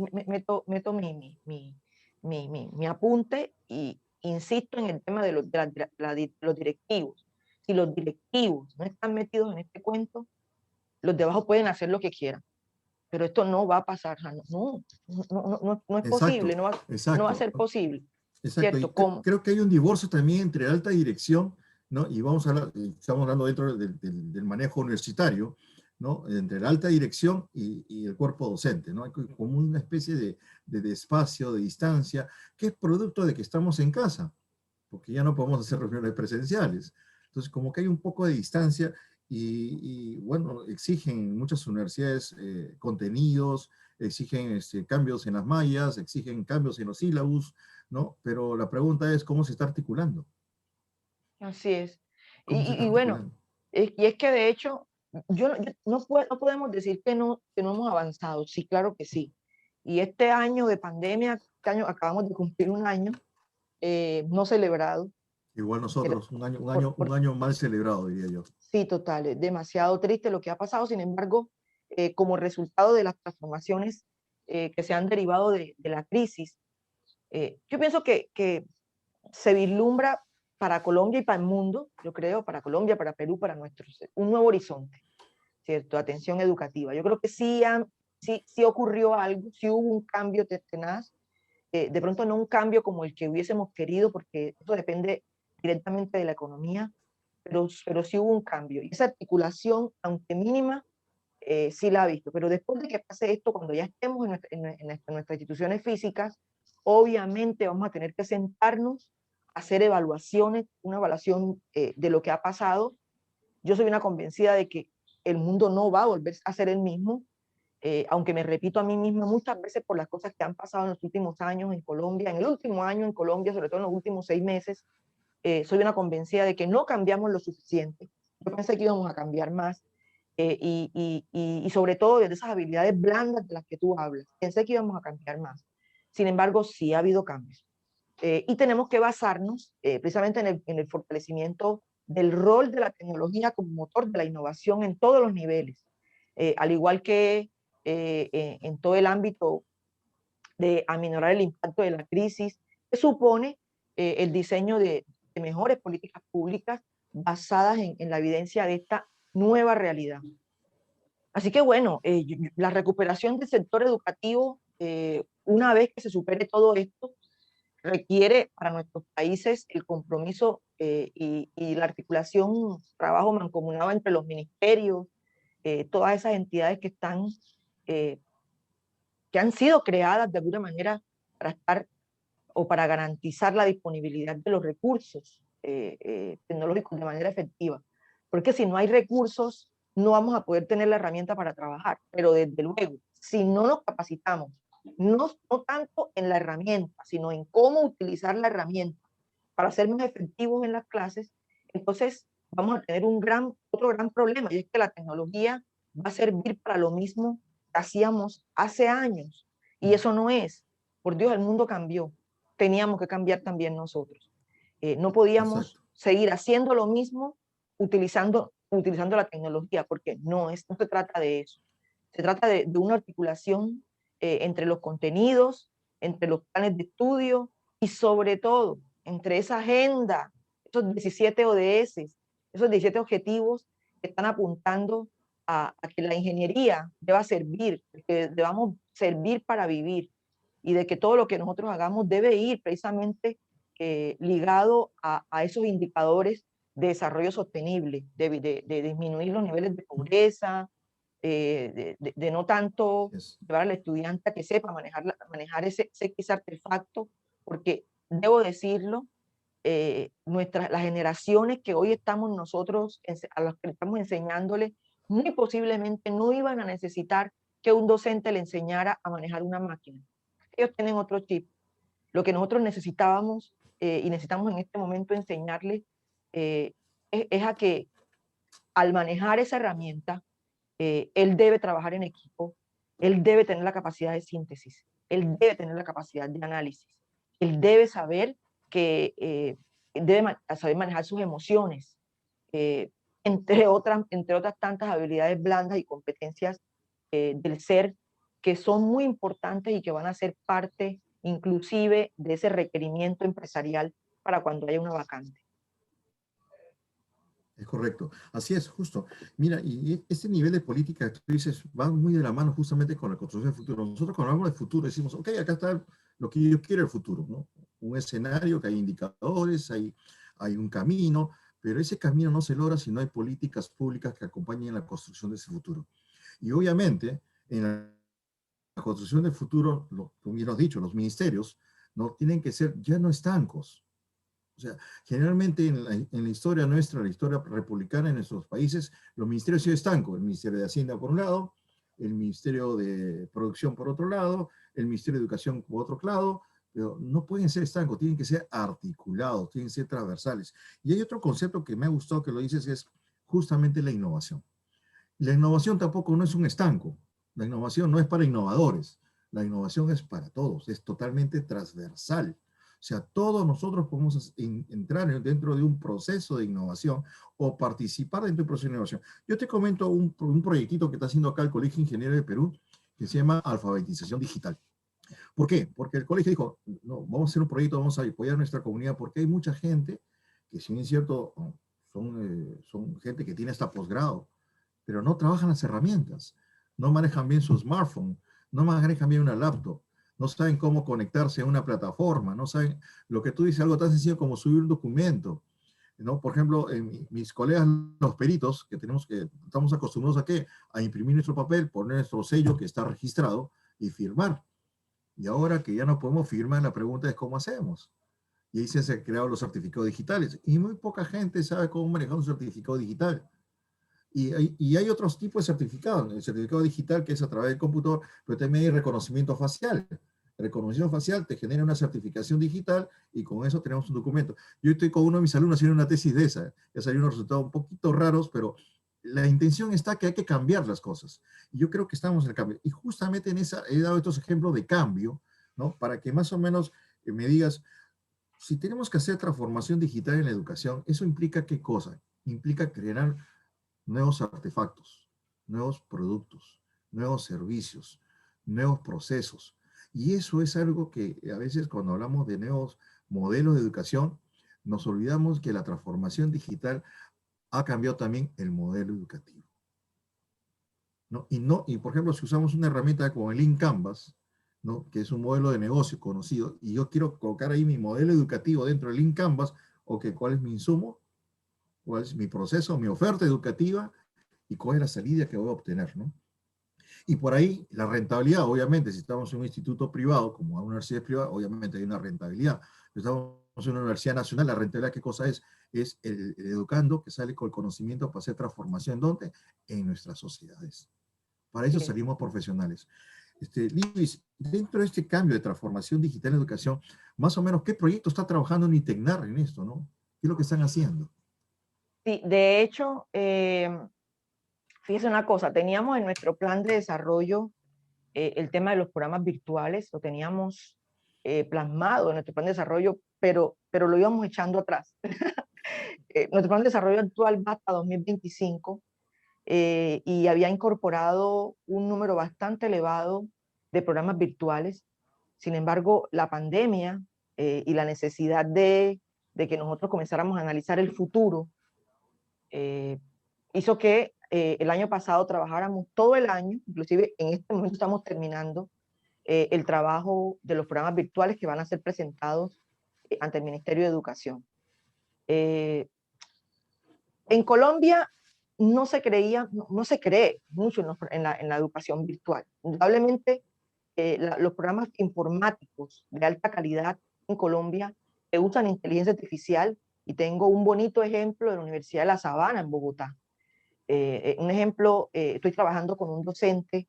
mi apunte y insisto en el tema de los directivos. Si los directivos no están metidos en este cuento, los de abajo pueden hacer lo que quieran, pero esto no va a pasar, no es posible, Exacto, no va a exacto. ser posible, Exacto, y ¿cierto? ¿Cómo? creo que hay un divorcio también entre alta dirección, ¿no? Y vamos a hablar, y estamos hablando dentro del manejo universitario, ¿no? Entre la alta dirección y el cuerpo docente, ¿no? Hay como una especie de despacio, de distancia, que es producto de que estamos en casa, porque ya no podemos hacer reuniones presenciales. Entonces, como que hay un poco de distancia bueno, exigen muchas universidades contenidos, exigen cambios en las mallas, exigen cambios en los sílabus, ¿no? Pero la pregunta es cómo se está articulando, Así es. cómo se está Y bueno, articulando. y es que de hecho, no podemos decir que no hemos avanzado. Sí, claro que sí. Y este año de pandemia, este año acabamos de cumplir un año no celebrado. Igual pero nosotros, por, un por- año mal celebrado, diría yo. sí, total, es demasiado triste lo que ha pasado. Sin embargo, como resultado de las transformaciones que se han derivado de la crisis, yo pienso que se vislumbra para Colombia y para el mundo, yo creo, para Colombia, para Perú, para nuestros, un nuevo horizonte, ¿cierto? Atención educativa. Yo creo que sí ocurrió algo, sí hubo un cambio tenaz, de pronto no un cambio como el que hubiésemos querido, porque eso depende directamente de la economía, pero sí hubo un cambio. Y esa articulación, aunque mínima, sí la ha visto. Pero después de que pase esto, cuando ya estemos en nuestras instituciones físicas, obviamente vamos a tener que sentarnos a hacer evaluaciones, una evaluación de lo que ha pasado. Yo soy una convencida de que el mundo no va a volver a ser el mismo, aunque me repito a mí misma muchas veces por las cosas que han pasado en los últimos años en Colombia, en el último año en Colombia, sobre todo en los últimos 6 meses, soy una convencida de que no cambiamos lo suficiente. Yo pensé que íbamos a cambiar más, y sobre todo de esas habilidades blandas de las que tú hablas. Pensé que íbamos a cambiar más. Sin embargo, sí ha habido cambios. Y tenemos que basarnos precisamente en el fortalecimiento del rol de la tecnología como motor de la innovación en todos los niveles, al igual que en todo el ámbito de aminorar el impacto de la crisis, que supone el diseño de mejores políticas públicas basadas en la evidencia de esta nueva realidad. Así que bueno, la recuperación del sector educativo, una vez que se supere todo esto, requiere para nuestros países el compromiso y la articulación, trabajo mancomunado entre los ministerios, todas esas entidades que están, que han sido creadas de alguna manera para estar o para garantizar la disponibilidad de los recursos tecnológicos de manera efectiva. Porque si no hay recursos, no vamos a poder tener la herramienta para trabajar. Pero desde luego, si no nos capacitamos, no tanto en la herramienta, sino en cómo utilizar la herramienta para ser más efectivos en las clases, entonces vamos a tener otro gran problema, y es que la tecnología va a servir para lo mismo que hacíamos hace años. Y eso no es. Por Dios, el mundo cambió. Teníamos que cambiar también nosotros. No podíamos Exacto. seguir haciendo lo mismo utilizando la tecnología, porque no se trata de eso. Se trata de una articulación entre los contenidos, entre los planes de estudio y sobre todo entre esa agenda, esos 17 ODS, esos 17 objetivos que están apuntando a que la ingeniería deba servir, que debamos servir para vivir y de que todo lo que nosotros hagamos debe ir precisamente ligado a esos indicadores de desarrollo sostenible, de disminuir los niveles de pobreza, de no tanto llevar al estudiante a que sepa manejar ese X artefacto, porque debo decirlo, las generaciones que hoy estamos nosotros, a las que estamos enseñándole, muy posiblemente no iban a necesitar que un docente le enseñara a manejar una máquina. Ellos tienen otro chip. Lo que nosotros necesitábamos y necesitamos en este momento enseñarle es a que al manejar esa herramienta, él debe trabajar en equipo, él debe tener la capacidad de síntesis, él debe tener la capacidad de análisis, él debe saber que debe saber manejar sus emociones, eh, entre otras tantas habilidades blandas y competencias del ser que son muy importantes y que van a ser parte inclusive de ese requerimiento empresarial para cuando haya una vacante. Es correcto. Así es, justo. Mira, y este nivel de política que tú dices va muy de la mano justamente con la construcción del futuro. Nosotros cuando hablamos de futuro decimos, ok, acá está lo que yo quiero el futuro, ¿no? Un escenario que hay indicadores, hay un camino, pero ese camino no se logra si no hay políticas públicas que acompañen la construcción de ese futuro. Y obviamente, en la construcción del futuro, como bien lo has dicho, los ministerios no tienen que ser ya no estancos. O sea, generalmente en la historia nuestra, la historia republicana en nuestros países, los ministerios han sido estancos. El Ministerio de Hacienda por un lado, el Ministerio de Producción por otro lado, el Ministerio de Educación por otro lado, pero no pueden ser estancos, tienen que ser articulados, tienen que ser transversales. Y hay otro concepto que me ha gustado que lo dices, que es justamente la innovación. La innovación tampoco no es un estanco, la innovación no es para innovadores, la innovación es para todos, es totalmente transversal. O sea, todos nosotros podemos entrar dentro de un proceso de innovación o participar dentro de un proceso de innovación. Yo te comento un proyectito que está haciendo acá el Colegio de Ingenieros de Perú, que se llama Alfabetización Digital. ¿Por qué? Porque el colegio dijo, no, vamos a hacer un proyecto, vamos a apoyar a nuestra comunidad, porque hay mucha gente que, si bien es cierto, son gente que tiene hasta posgrado, pero no trabajan las herramientas, no manejan bien su smartphone, no manejan bien una laptop, no saben cómo conectarse a una plataforma, no saben lo que tú dices, algo tan sencillo como subir un documento, ¿no? Por ejemplo, mis colegas, los peritos, estamos acostumbrados a qué? A imprimir nuestro papel, poner nuestro sello que está registrado y firmar. Y ahora que ya no podemos firmar, la pregunta es ¿cómo hacemos? Y ahí se han creado los certificados digitales. Y muy poca gente sabe cómo manejar un certificado digital. Y hay otros tipos de certificados. El certificado digital, que es a través del computador, pero también hay reconocimiento facial. El reconocimiento facial te genera una certificación digital y con eso tenemos un documento. Yo estoy con uno de mis alumnos haciendo una tesis de esa. Ya salieron unos resultados un poquito raros, pero la intención está que hay que cambiar las cosas. Y yo creo que estamos en el cambio. Y justamente en esa he dado estos ejemplos de cambio, ¿no? Para que más o menos me digas, si tenemos que hacer transformación digital en la educación, ¿eso implica qué cosa? Implica crear nuevos artefactos, nuevos productos, nuevos servicios, nuevos procesos. Y eso es algo que a veces cuando hablamos de nuevos modelos de educación, nos olvidamos que la transformación digital ha cambiado también el modelo educativo. ¿No? Y por ejemplo, si usamos una herramienta como el Lean Canvas, ¿no? Que es un modelo de negocio conocido, y yo quiero colocar ahí mi modelo educativo dentro del Lean Canvas, ¿cuál es mi insumo? ¿Cuál es mi proceso, mi oferta educativa? y cuál es la salida que voy a obtener, ¿no? Y por ahí la rentabilidad, obviamente, si estamos en un instituto privado, como una universidad privada, obviamente hay una rentabilidad. Si estamos en una universidad nacional, la rentabilidad, ¿qué cosa es? Es el educando que sale con el conocimiento para hacer transformación. ¿Dónde? En nuestras sociedades. Para eso Yes. salimos profesionales. Luis, dentro de este cambio de transformación digital en educación, más o menos, ¿qué proyecto está trabajando en ITECNAR en esto, no? ¿Qué es lo que están haciendo? Sí, de hecho, fíjese una cosa, teníamos en nuestro plan de desarrollo el tema de los programas virtuales, lo teníamos plasmado en nuestro plan de desarrollo, pero lo íbamos echando atrás. Nuestro plan de desarrollo actual va hasta 2025 y había incorporado un número bastante elevado de programas virtuales. Sin embargo, la pandemia y la necesidad de que nosotros comenzáramos a analizar el futuro hizo que el año pasado trabajáramos todo el año, inclusive en este momento estamos terminando el trabajo de los programas virtuales que van a ser presentados ante el Ministerio de Educación. En Colombia no se creía, no se cree mucho en la educación virtual. Indudablemente, los programas informáticos de alta calidad en Colombia usan inteligencia artificial y tengo un bonito ejemplo de la Universidad de La Sabana en Bogotá. Un ejemplo, estoy trabajando con un docente,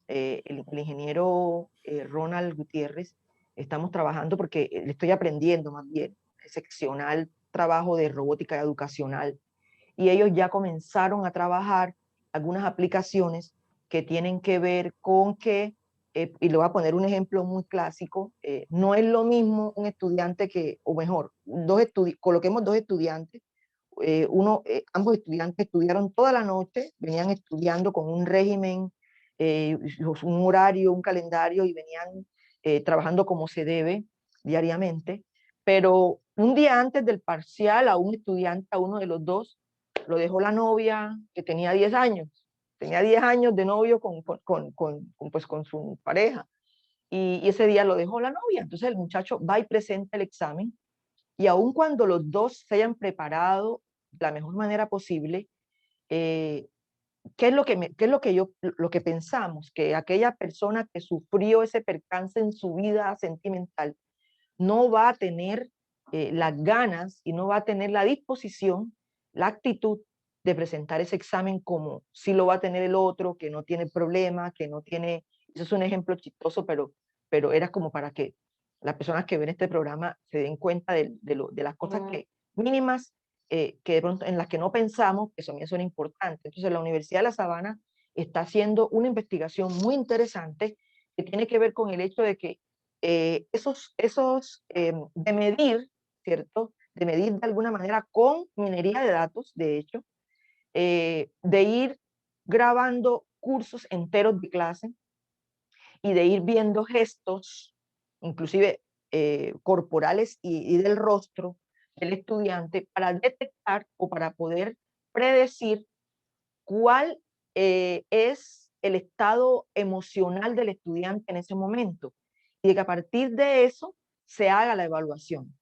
el ingeniero Ronald Gutiérrez, estamos trabajando porque le estoy aprendiendo más bien, excepcional trabajo de robótica educacional, y ellos ya comenzaron a trabajar algunas aplicaciones que tienen que ver con que, y le voy a poner un ejemplo muy clásico, no es lo mismo un estudiante que, o mejor, coloquemos dos estudiantes, ambos estudiantes estudiaron toda la noche, venían estudiando con un régimen, un horario, un calendario y venían trabajando como se debe diariamente, pero un día antes del parcial a un estudiante, a uno de los dos, lo dejó la novia que tenía 10 años. Tenía 10 años de novio pues, con su pareja. Y ese día lo dejó la novia. Entonces el muchacho va y presenta el examen. Y aun cuando los dos se hayan preparado de la mejor manera posible, eh, ¿qué es lo que lo que pensamos? Que aquella persona que sufrió ese percance en su vida sentimental no va a tener las ganas y no va a tener la disposición, la actitud de presentar ese examen como si lo va a tener el otro, que no tiene problema, que no tiene, eso es un ejemplo chistoso, pero era como para que las personas que ven este programa se den cuenta de las cosas que, mínimas que de pronto en las que no pensamos, que son importantes. Entonces la Universidad de La Sabana está haciendo una investigación muy interesante que tiene que ver con el hecho de que de medir, ¿cierto? De medir de alguna manera con minería de datos, de hecho, de ir grabando cursos enteros de clase y de ir viendo gestos, inclusive corporales y del rostro del estudiante para detectar o para poder predecir cuál es el estado emocional del estudiante en ese momento y de que a partir de eso se haga la evaluación.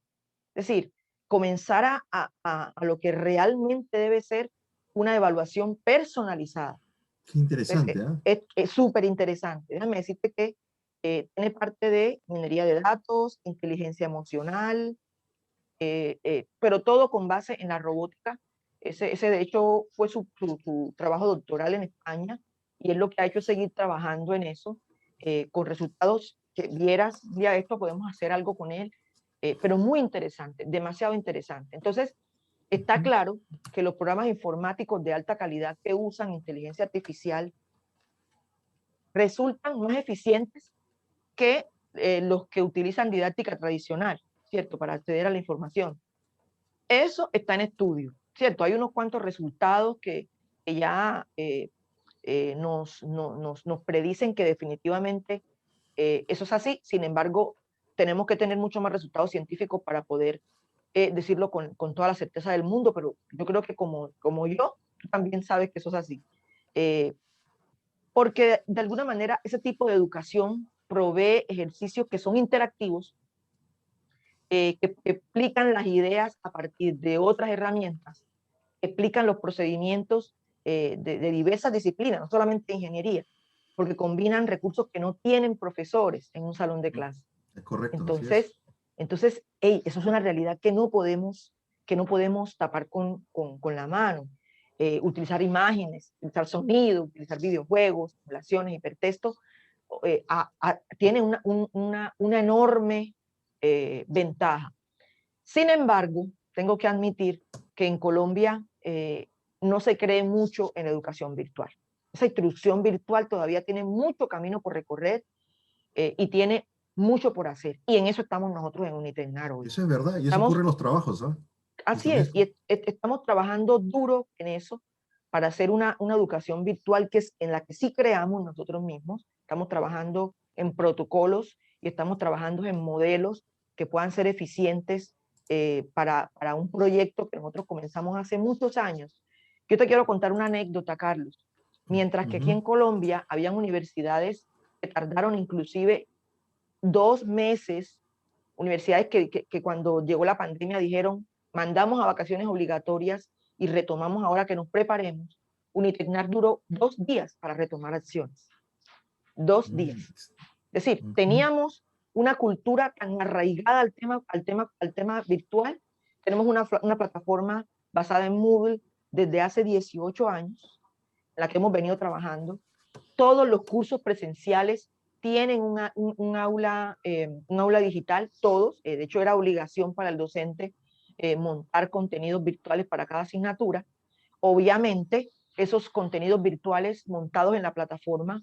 Es decir, comenzar a lo que realmente debe ser una evaluación personalizada. Qué interesante, Entonces, ¿eh? es súper interesante. Déjame decirte que tiene parte de minería de datos, inteligencia emocional, pero todo con base en la robótica. Ese de hecho fue su trabajo doctoral en España y él lo que ha hecho es seguir trabajando en eso con resultados que vieras, mira esto, podemos hacer algo con él, pero muy interesante, demasiado interesante. Entonces, está claro que los programas informáticos de alta calidad que usan inteligencia artificial resultan más eficientes que los que utilizan didáctica tradicional, ¿cierto? Para acceder a la información. Eso está en estudio, ¿cierto? Hay unos cuantos resultados que ya nos predicen que definitivamente eso es así. Sin embargo, tenemos que tener mucho más resultados científicos para poder decirlo con toda la certeza del mundo, pero yo creo que como yo, tú también sabes que eso es así. Eh, Porque de alguna manera ese tipo de educación provee ejercicios que son interactivos, que explican las ideas a partir de otras herramientas, explican los procedimientos de diversas disciplinas, no solamente ingeniería, porque combinan recursos que no tienen profesores en un salón de clase. Es correcto, así es. Entonces, eso es una realidad que no podemos tapar con la mano. Utilizar imágenes, utilizar sonido, utilizar videojuegos, simulaciones, hipertexto, tiene una enorme ventaja. Sin embargo, tengo que admitir que en Colombia no se cree mucho en la educación virtual. Esa instrucción virtual todavía tiene mucho camino por recorrer y tiene mucho por hacer. Y en eso estamos nosotros en Unitecnar hoy. Eso es verdad, y eso Estamos, ocurre en los trabajos, ¿ah? así es, y estamos trabajando duro en eso para hacer una educación virtual que es en la que sí creamos nosotros mismos. Estamos trabajando en protocolos y estamos trabajando en modelos que puedan ser eficientes para un proyecto que nosotros comenzamos hace muchos años. Yo te quiero contar una anécdota, Carlos. Mientras que aquí en Colombia habían universidades que tardaron inclusive 2 meses, universidades que cuando llegó la pandemia dijeron, mandamos a vacaciones obligatorias y retomamos ahora que nos preparemos. Unitecnar duró 2 días para retomar acciones. 2 días. Es decir, teníamos una cultura tan arraigada al tema virtual. Tenemos una plataforma basada en Moodle desde hace 18 años, en la que hemos venido trabajando. Todos los cursos presenciales tienen un aula digital, todos. De hecho, era obligación para el docente montar contenidos virtuales para cada asignatura. Obviamente, esos contenidos virtuales montados en la plataforma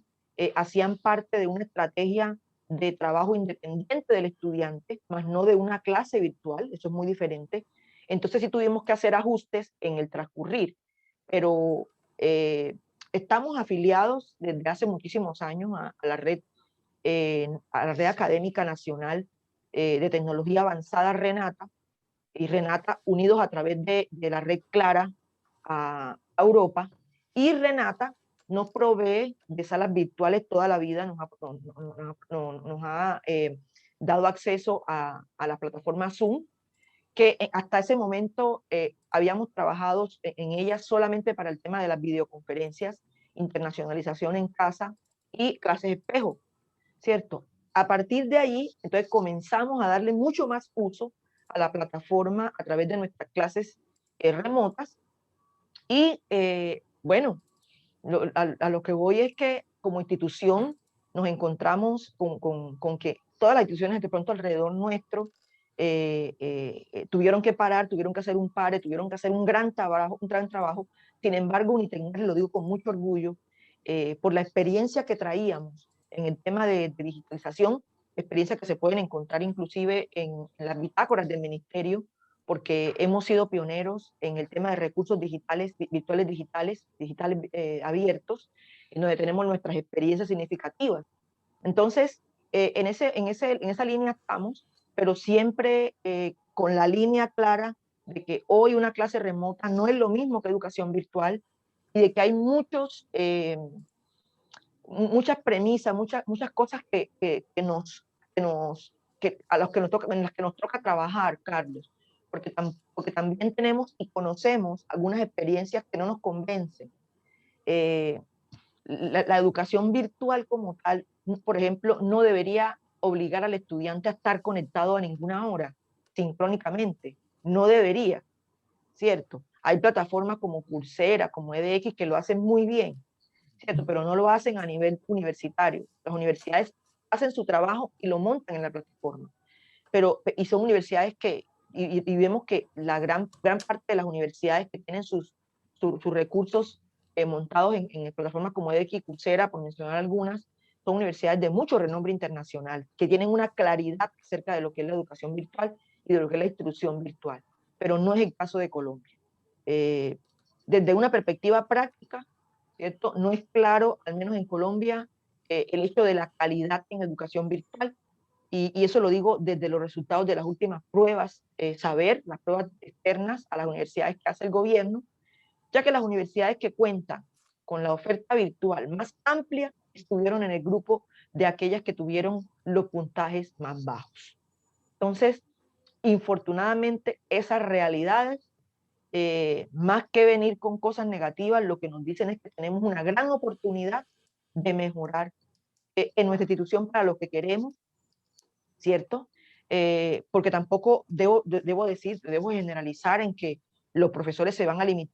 hacían parte de una estrategia de trabajo independiente del estudiante, más no de una clase virtual. Eso es muy diferente. Entonces sí tuvimos que hacer ajustes en el transcurrir, pero estamos afiliados desde hace muchísimos años a la red académica nacional de tecnología avanzada Renata, y Renata unidos a través de la red Clara a Europa, y Renata nos provee de salas virtuales toda la vida, nos ha dado acceso a la plataforma Zoom, que hasta ese momento habíamos trabajado en ella solamente para el tema de las videoconferencias, internacionalización en casa y clases espejo, ¿cierto? A partir de ahí, entonces comenzamos a darle mucho más uso a la plataforma a través de nuestras clases remotas y bueno, a lo que voy es que como institución nos encontramos con que todas las instituciones de pronto alrededor nuestro tuvieron que parar, tuvieron que hacer un pare, tuvieron que hacer un gran trabajo. Sin embargo, Unitecnar, lo digo con mucho orgullo, por la experiencia que traíamos en el tema de digitalización, experiencia que se pueden encontrar inclusive en las bitácoras del ministerio, porque hemos sido pioneros en el tema de recursos digitales, virtuales digitales abiertos, en donde tenemos nuestras experiencias significativas. Entonces, en esa línea estamos, pero siempre con la línea clara de que hoy una clase remota no es lo mismo que educación virtual y de que hay muchas premisas, muchas cosas en las que nos toca trabajar, Carlos, porque también tenemos y conocemos algunas experiencias que no nos convencen. La educación virtual como tal, por ejemplo, no debería obligar al estudiante a estar conectado a ninguna hora, sincrónicamente. No debería, ¿cierto? Hay plataformas como Coursera, como edX, que lo hacen muy bien, ¿cierto? Pero no lo hacen a nivel universitario. Las universidades hacen su trabajo y lo montan en la plataforma. Y son universidades y vemos que la gran parte de las universidades que tienen sus recursos montados en plataformas como edX y Coursera, por mencionar algunas, son universidades de mucho renombre internacional, que tienen una claridad acerca de lo que es la educación virtual y de lo que es la instrucción virtual. Pero no es el caso de Colombia. Desde una perspectiva práctica, ¿cierto? No es claro, al menos en Colombia, el hecho de la calidad en educación virtual. Y eso lo digo desde los resultados de las últimas pruebas, las pruebas externas a las universidades que hace el gobierno, ya que las universidades que cuentan con la oferta virtual más amplia estuvieron en el grupo de aquellas que tuvieron los puntajes más bajos. Entonces, infortunadamente, esas realidades más que venir con cosas negativas, lo que nos dicen es que tenemos una gran oportunidad de mejorar en nuestra institución para lo que queremos, ¿cierto? Porque tampoco debo decir, debo generalizar en que los profesores se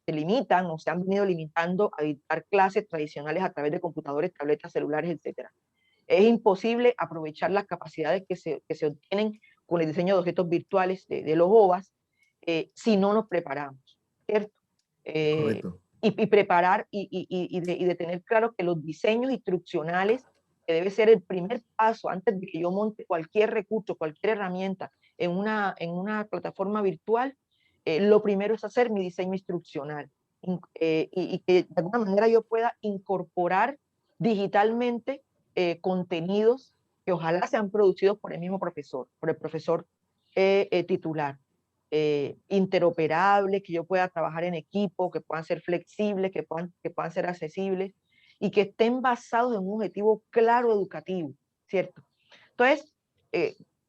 limitan o se han venido limitando a dictar clases tradicionales a través de computadores, tabletas, celulares, etcétera. Es imposible aprovechar las capacidades que se obtienen con el diseño de objetos virtuales de los OVAs si no nos preparamos, ¿cierto? Es correcto. Y preparar y de tener claro que los diseños instruccionales, que debe ser el primer paso antes de que yo monte cualquier recurso, cualquier herramienta en una plataforma virtual, lo primero es hacer mi diseño instruccional y que de alguna manera yo pueda incorporar digitalmente contenidos que ojalá sean producidos por el mismo profesor, por el profesor titular. Interoperables, que yo pueda trabajar en equipo, que puedan ser flexibles, que puedan ser accesibles y que estén basados en un objetivo claro educativo, ¿cierto? Entonces,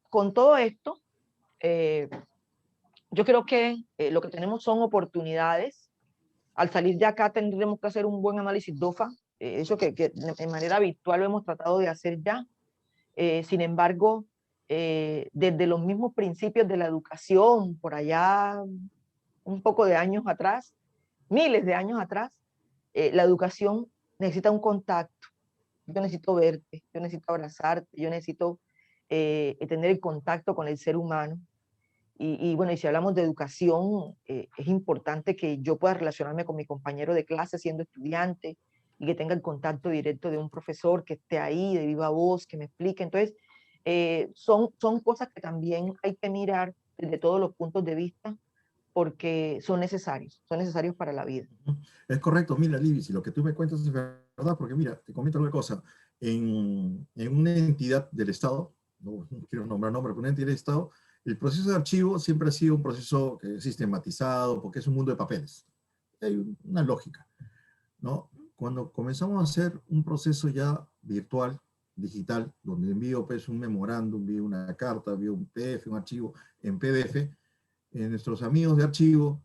con todo esto, yo creo que lo que tenemos son oportunidades. Al salir de acá tendremos que hacer un buen análisis DOFA, eso que de manera virtual lo hemos tratado de hacer ya. Sin embargo, desde los mismos principios de la educación, por allá un poco de años atrás, miles de años atrás, la educación necesita un contacto. Yo necesito verte, yo necesito abrazarte, yo necesito tener el contacto con el ser humano. Y bueno, y si hablamos de educación, es importante que yo pueda relacionarme con mi compañero de clase siendo estudiante y que tenga el contacto directo de un profesor que esté ahí de viva voz, que me explique. Entonces, son cosas que también hay que mirar desde todos los puntos de vista porque son necesarios para la vida. Es correcto, mira, Libby, si lo que tú me cuentas es verdad, porque mira, te comento una cosa, en una entidad del Estado, no quiero nombrar nombre, pero una entidad del Estado, el proceso de archivo siempre ha sido un proceso sistematizado, porque es un mundo de papeles. Hay una lógica, ¿no? Cuando comenzamos a hacer un proceso ya virtual, digital, donde envío pues, un memorándum, envío una carta, envío un PDF, un archivo en PDF, nuestros amigos de archivo,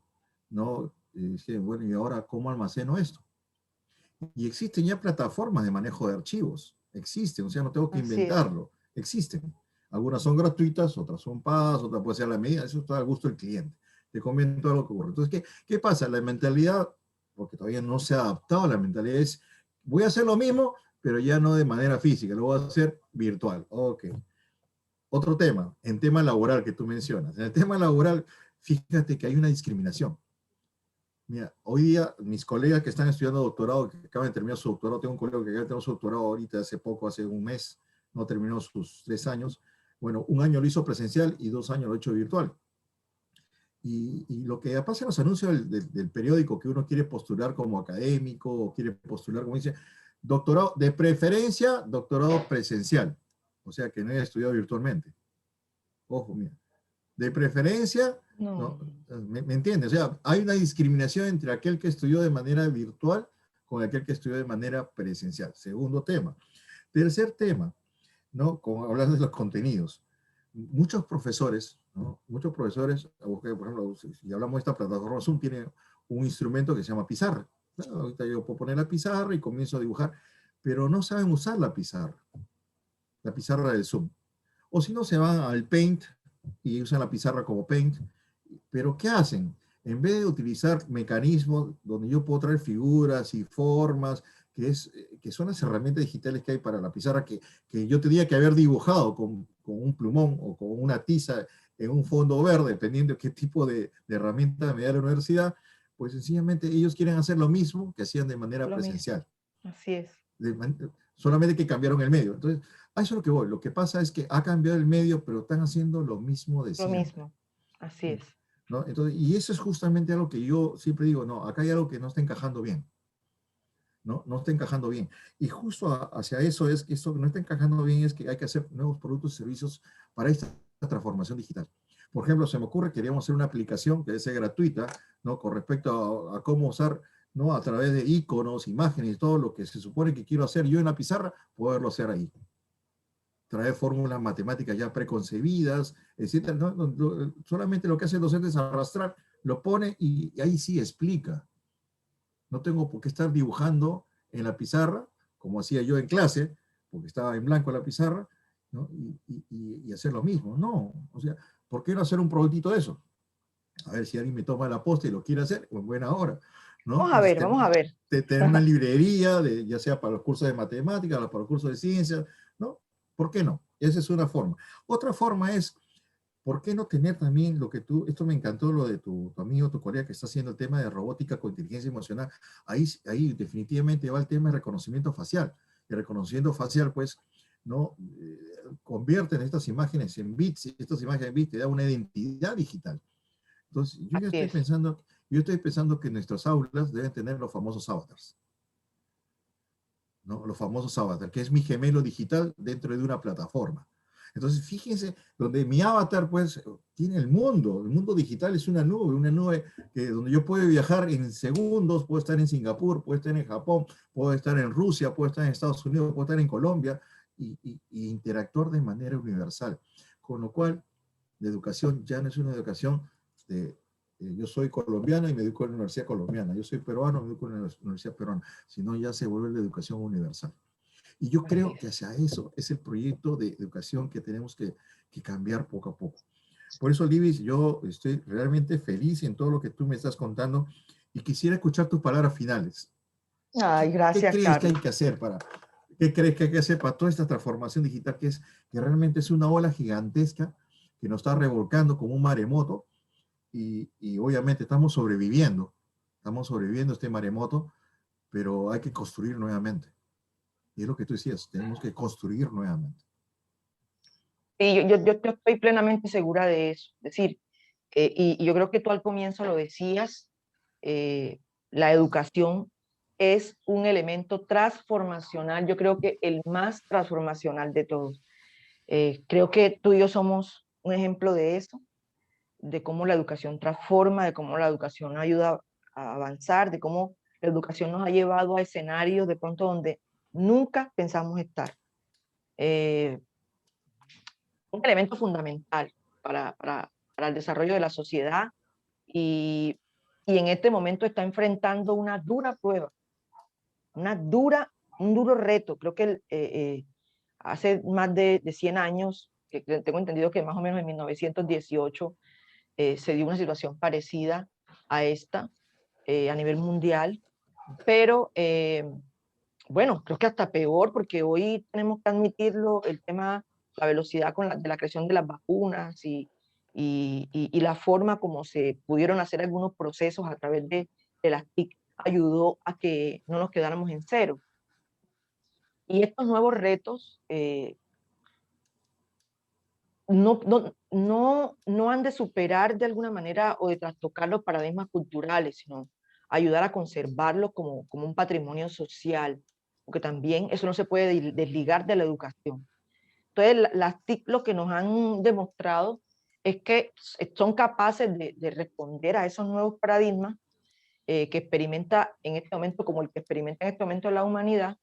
¿no? Dicen, bueno, ¿y ahora cómo almaceno esto? Y existen ya plataformas de manejo de archivos, existen, o sea, no tengo que Así es. inventarlo, existen. Algunas son gratuitas, otras son pagas, otras puede ser a la medida, eso está al gusto del cliente. Te comento algo que ocurre. Entonces, ¿qué pasa? La mentalidad, porque todavía no se ha adaptado, la mentalidad es, voy a hacer lo mismo, pero ya no de manera física, lo voy a hacer virtual. Ok. Otro tema, en tema laboral que tú mencionas. En el tema laboral, fíjate que hay una discriminación. Mira, hoy día mis colegas que están estudiando doctorado, que acaban de terminar su doctorado, tengo un colega que acaba de terminar su doctorado ahorita hace poco, hace un mes, no terminó sus 3 años. Bueno, un año lo hizo presencial y 2 años lo ha hecho virtual. Y lo que pasa en los anuncios del periódico que uno quiere postular como académico o quiere postular, como dice, doctorado, de preferencia, doctorado presencial. O sea, que no haya estudiado virtualmente. Ojo, mira. De preferencia, ¿no? No. ¿Me entiendes? O sea, hay una discriminación entre aquel que estudió de manera virtual con aquel que estudió de manera presencial. Segundo tema. Tercer tema, ¿no? Como hablas de los contenidos. Muchos profesores, ¿no? Muchos profesores, por ejemplo, si hablamos de esta plataforma Zoom, tiene un instrumento que se llama pizarra. Claro, ahorita yo puedo poner la pizarra y comienzo a dibujar, pero no saben usar la pizarra del Zoom. O si no, se van al Paint y usan la pizarra como Paint. Pero ¿qué hacen? En vez de utilizar mecanismos donde yo puedo traer figuras y formas, que son las herramientas digitales que hay para la pizarra, que yo tenía que haber dibujado con un plumón o con una tiza en un fondo verde, dependiendo de qué tipo de herramienta me da la universidad, pues sencillamente ellos quieren hacer lo mismo que hacían de manera Lo mismo. presencial. Así es. Solamente que cambiaron el medio. Entonces, a eso es lo que voy. Lo que pasa es que ha cambiado el medio, pero están haciendo lo mismo de Lo siempre. mismo. Así es. ¿No? Entonces, y eso es justamente algo que yo siempre digo, no, acá hay algo que no está encajando bien. ¿No? No está encajando bien. Y justo hacia eso es que esto que no está encajando bien es que hay que hacer nuevos productos y servicios para esta transformación digital. Por ejemplo, se me ocurre que queríamos hacer una aplicación que debe ser gratuita, ¿no? Con respecto a cómo usar, ¿no? A través de iconos, imágenes, todo lo que se supone que quiero hacer yo en la pizarra, poderlo hacer ahí. Traer fórmulas matemáticas ya preconcebidas, etcétera. ¿No? Solamente lo que hace el docente es arrastrar lo pone y ahí sí explica. No tengo por qué estar dibujando en la pizarra, como hacía yo en clase, porque estaba en blanco la pizarra, ¿no? Y hacer lo mismo. No, o sea, ¿por qué no hacer un proyectito de eso? A ver si alguien me toma la posta y lo quiere hacer, pues en buena hora, ¿no? Vamos a Entonces, ver, vamos a ver. tener una librería, ya sea para los cursos de matemáticas, para los cursos de ciencias, ¿no? ¿Por qué no? Esa es una forma. Otra forma es, ¿por qué no tener también lo que tú, esto me encantó, lo de tu amigo, tu colega que está haciendo el tema de robótica con inteligencia emocional? Ahí definitivamente va el tema de reconocimiento facial. El reconocimiento facial, pues, ¿no? Convierten estas imágenes en bits, y estas imágenes en bits te da una identidad digital. Entonces, Así es. yo estoy pensando que nuestras aulas deben tener los famosos avatars, ¿no? Los famosos avatars, que es mi gemelo digital dentro de una plataforma. Entonces, fíjense, donde mi avatar, pues, tiene el mundo digital es una nube que, donde yo puedo viajar en segundos, puedo estar en Singapur, puedo estar en Japón, puedo estar en Rusia, puedo estar en Estados Unidos, puedo estar en Colombia, y interactuar de manera universal. Con lo cual, la educación ya no es una educación de, yo soy colombiano y me educo en la universidad colombiana, yo soy peruano y me educo en la universidad peruana, sino ya se vuelve la educación universal. Y yo Así creo es. que hacia eso es el proyecto de educación que tenemos que cambiar poco a poco. Por eso, Libis, yo estoy realmente feliz en todo lo que tú me estás contando y quisiera escuchar tus palabras finales. Ay, ¿Qué gracias, crees que hay Carlos. que hacer qué crees que hay que hacer para toda esta transformación digital que realmente es una ola gigantesca que nos está revolcando como un maremoto y obviamente estamos sobreviviendo a este maremoto, pero hay que construir nuevamente. Y es lo que tú decías, tenemos que construir nuevamente. Y yo estoy plenamente segura de eso. Es decir, y yo creo que tú al comienzo lo decías, eh, la educación es un elemento transformacional, yo creo que el más transformacional de todos. Creo que tú y yo somos un ejemplo de eso, de cómo la educación transforma, de cómo la educación ayuda a avanzar, de cómo la educación nos ha llevado a escenarios de pronto donde nunca pensamos estar. Eh, un elemento fundamental para el desarrollo de la sociedad y, y en este momento está enfrentando una dura prueba, un duro reto. Creo que hace más de 100 años, que tengo entendido que más o menos en 1918 se dio una situación parecida a esta a nivel mundial, pero bueno, creo que hasta peor porque hoy tenemos que admitirlo, el tema, la velocidad de la creación de las vacunas y la forma como se pudieron hacer algunos procesos a través de las TIC ayudó a que no nos quedáramos en cero. Y estos nuevos retos no han de superar de alguna manera o de trastocar los paradigmas culturales, sino ayudar a conservarlo como un patrimonio social, porque también eso no se puede desligar de la educación. Entonces, las TIC lo que nos han demostrado es que son capaces de responder a esos nuevos paradigmas que experimenta en este momento, como el que experimenta en este momento la humanidad,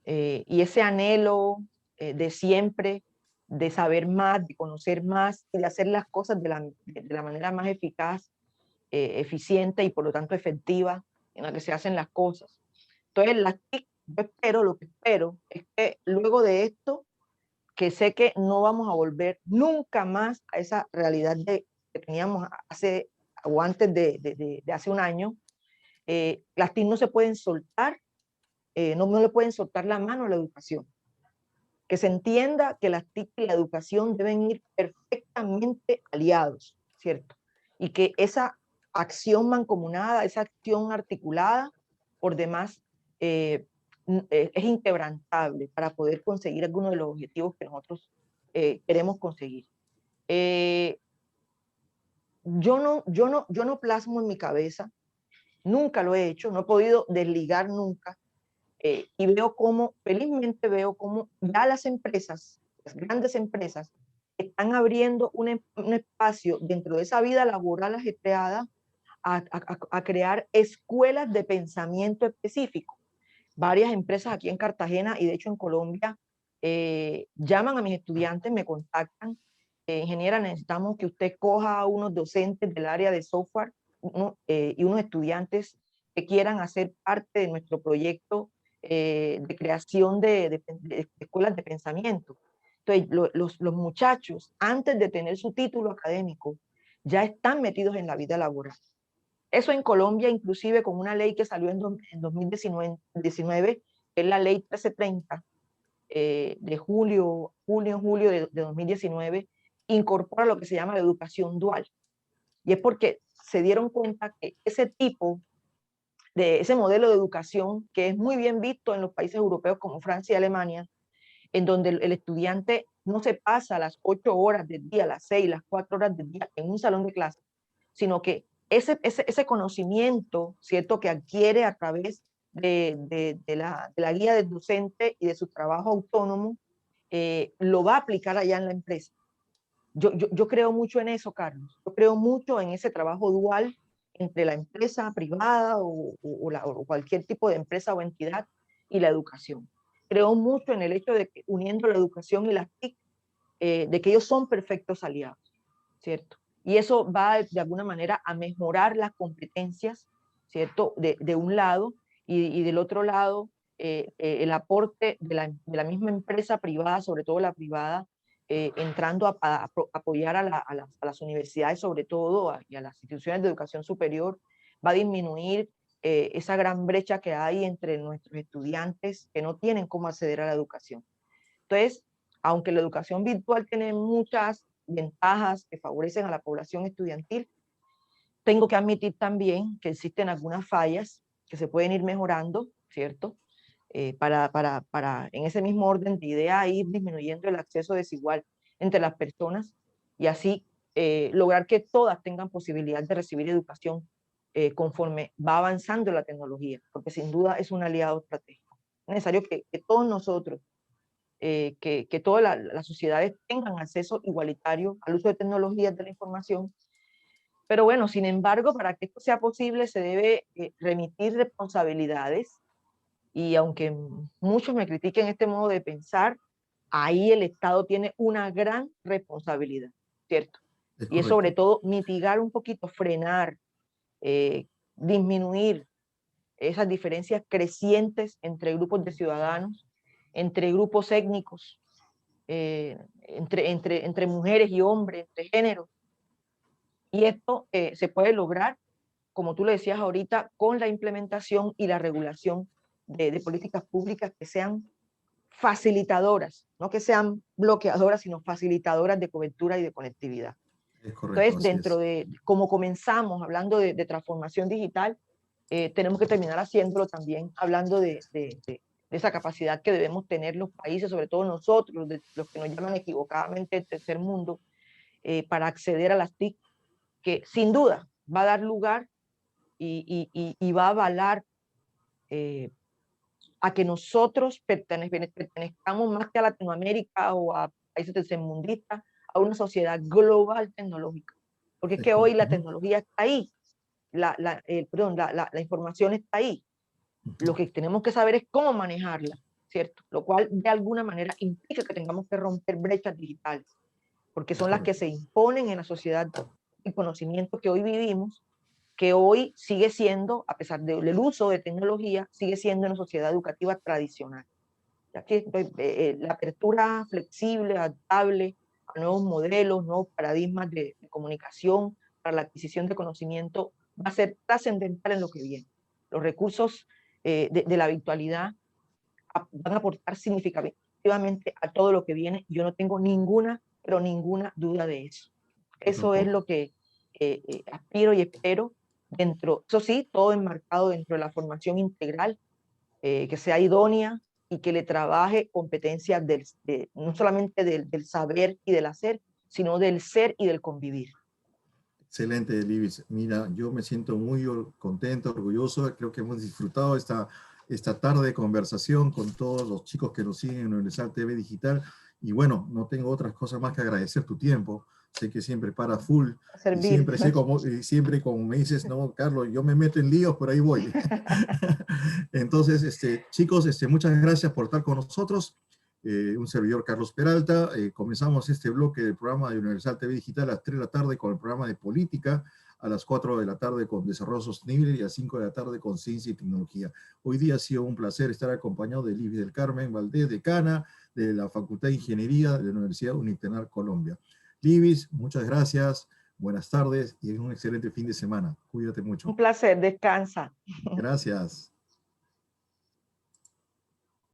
y ese anhelo de siempre, de saber más, de conocer más y de hacer las cosas de la manera más eficaz, eficiente y por lo tanto efectiva en la que se hacen las cosas. Entonces, las TIC, lo que espero es que luego de esto, que sé que no vamos a volver nunca más a esa realidad que teníamos hace o antes de hace un año, las TIC no se pueden soltar, no le pueden soltar la mano a la educación. Que se entienda que las TIC y la educación deben ir perfectamente aliados, ¿cierto? Y que esa acción mancomunada, esa acción articulada, por demás, es inquebrantable para poder conseguir algunos de los objetivos que nosotros queremos conseguir. Eh, yo no plasmo en mi cabeza, nunca lo he hecho, no he podido desligar nunca y veo cómo, felizmente veo cómo ya las empresas, las grandes empresas, están abriendo un espacio dentro de esa vida laboral ajetreada a crear escuelas de pensamiento específico. Varias empresas aquí en Cartagena y de hecho en Colombia llaman a mis estudiantes, me contactan ingeniera, necesitamos que usted coja a unos docentes del área de software y unos estudiantes que quieran hacer parte de nuestro proyecto de creación de escuelas de pensamiento. Entonces, los muchachos, antes de tener su título académico, ya están metidos en la vida laboral. Eso en Colombia, inclusive con una ley que salió en 2019, que es la ley 1330, de julio de 2019, incorpora lo que se llama la educación dual. Y es porque se dieron cuenta que ese modelo de educación, que es muy bien visto en los países europeos como Francia y Alemania, en donde el estudiante no se pasa las 8 horas del día, las 6, las 4 horas del día en un salón de clase, sino que ese conocimiento, ¿cierto?, que adquiere a través de la guía del docente y de su trabajo autónomo, lo va a aplicar allá en la empresa. Yo creo mucho en eso, Carlos. Yo creo mucho en ese trabajo dual entre la empresa privada o cualquier tipo de empresa o entidad y la educación. Creo mucho en el hecho de que uniendo la educación y las TIC, de que ellos son perfectos aliados, ¿cierto? Y eso va de alguna manera a mejorar las competencias, ¿cierto? De un lado y del otro lado, el aporte de la misma empresa privada, sobre todo la privada, entrando a apoyar a las universidades, sobre todo, y a las instituciones de educación superior, va a disminuir esa gran brecha que hay entre nuestros estudiantes que no tienen cómo acceder a la educación. Entonces, aunque la educación virtual tiene muchas ventajas que favorecen a la población estudiantil, tengo que admitir también que existen algunas fallas que se pueden ir mejorando, ¿cierto? Para en ese mismo orden de idea ir disminuyendo el acceso desigual entre las personas y así lograr que todas tengan posibilidad de recibir educación conforme va avanzando la tecnología, porque sin duda es un aliado estratégico. Es necesario que todos nosotros, que todas las sociedades tengan acceso igualitario al uso de tecnologías de la información. Pero bueno, sin embargo, para que esto sea posible se debe remitir responsabilidades y aunque muchos me critiquen este modo de pensar, ahí el Estado tiene una gran responsabilidad, ¿cierto? Es Y es sobre correcto. todo mitigar un poquito, frenar, disminuir esas diferencias crecientes entre grupos de ciudadanos, entre grupos étnicos, entre mujeres y hombres, entre géneros. Y esto se puede lograr, como tú lo decías ahorita, con la implementación y la regulación de políticas públicas que sean facilitadoras, no que sean bloqueadoras, sino facilitadoras de cobertura y de conectividad. Es correcto, Entonces, así dentro es. de, como comenzamos hablando de transformación digital, tenemos que terminar haciéndolo también hablando de esa capacidad que debemos tener los países, sobre todo nosotros, los que nos llaman equivocadamente el tercer mundo, para acceder a las TIC, que sin duda va a dar lugar y va a avalar a que nosotros pertenezcamos más que a Latinoamérica o a países tercermundistas, a una sociedad global tecnológica. Porque es Es que hoy la correcto. tecnología está ahí, la información está ahí. Lo que tenemos que saber es cómo manejarla, ¿cierto? Lo cual de alguna manera implica que tengamos que romper brechas digitales, porque Es son las que correcto. se imponen en la sociedad y conocimiento que hoy vivimos, que hoy sigue siendo, a pesar del uso de tecnología, sigue siendo una sociedad educativa tradicional. Ya que la apertura flexible, adaptable a nuevos modelos, nuevos paradigmas de comunicación para la adquisición de conocimiento va a ser trascendental en lo que viene. Los recursos de la virtualidad van a aportar significativamente a todo lo que viene. Yo no tengo ninguna, pero ninguna duda de eso. Yo Eso es tampoco. lo que aspiro y espero dentro, eso sí, todo enmarcado dentro de la formación integral, que sea idónea y que le trabaje competencias no solamente del saber y del hacer, sino del ser y del convivir. Excelente, Libis. Mira, yo me siento muy contento, orgulloso. Creo que hemos disfrutado esta tarde de conversación con todos los chicos que nos siguen en Universal TV Digital. Y bueno, no tengo otras cosas más que agradecer tu tiempo. Sé que siempre para full A y servir. siempre sé como, y siempre como me dices, no, Carlos, yo me meto en líos, por ahí voy. Entonces, chicos, muchas gracias por estar con nosotros. un servidor Carlos Peralta. Comenzamos este bloque del programa de Universal TV Digital a las 3 de la tarde con el programa de política, a las 4 de la tarde con desarrollo sostenible y a las 5 de la tarde con ciencia y tecnología. Hoy día ha sido un placer estar acompañado de Libis del Carmen Valdés, decana de la Facultad de Ingeniería de la Universidad Unitenar Colombia. Libis, muchas gracias, buenas tardes y un excelente fin de semana. Cuídate mucho. Un placer, descansa. Gracias.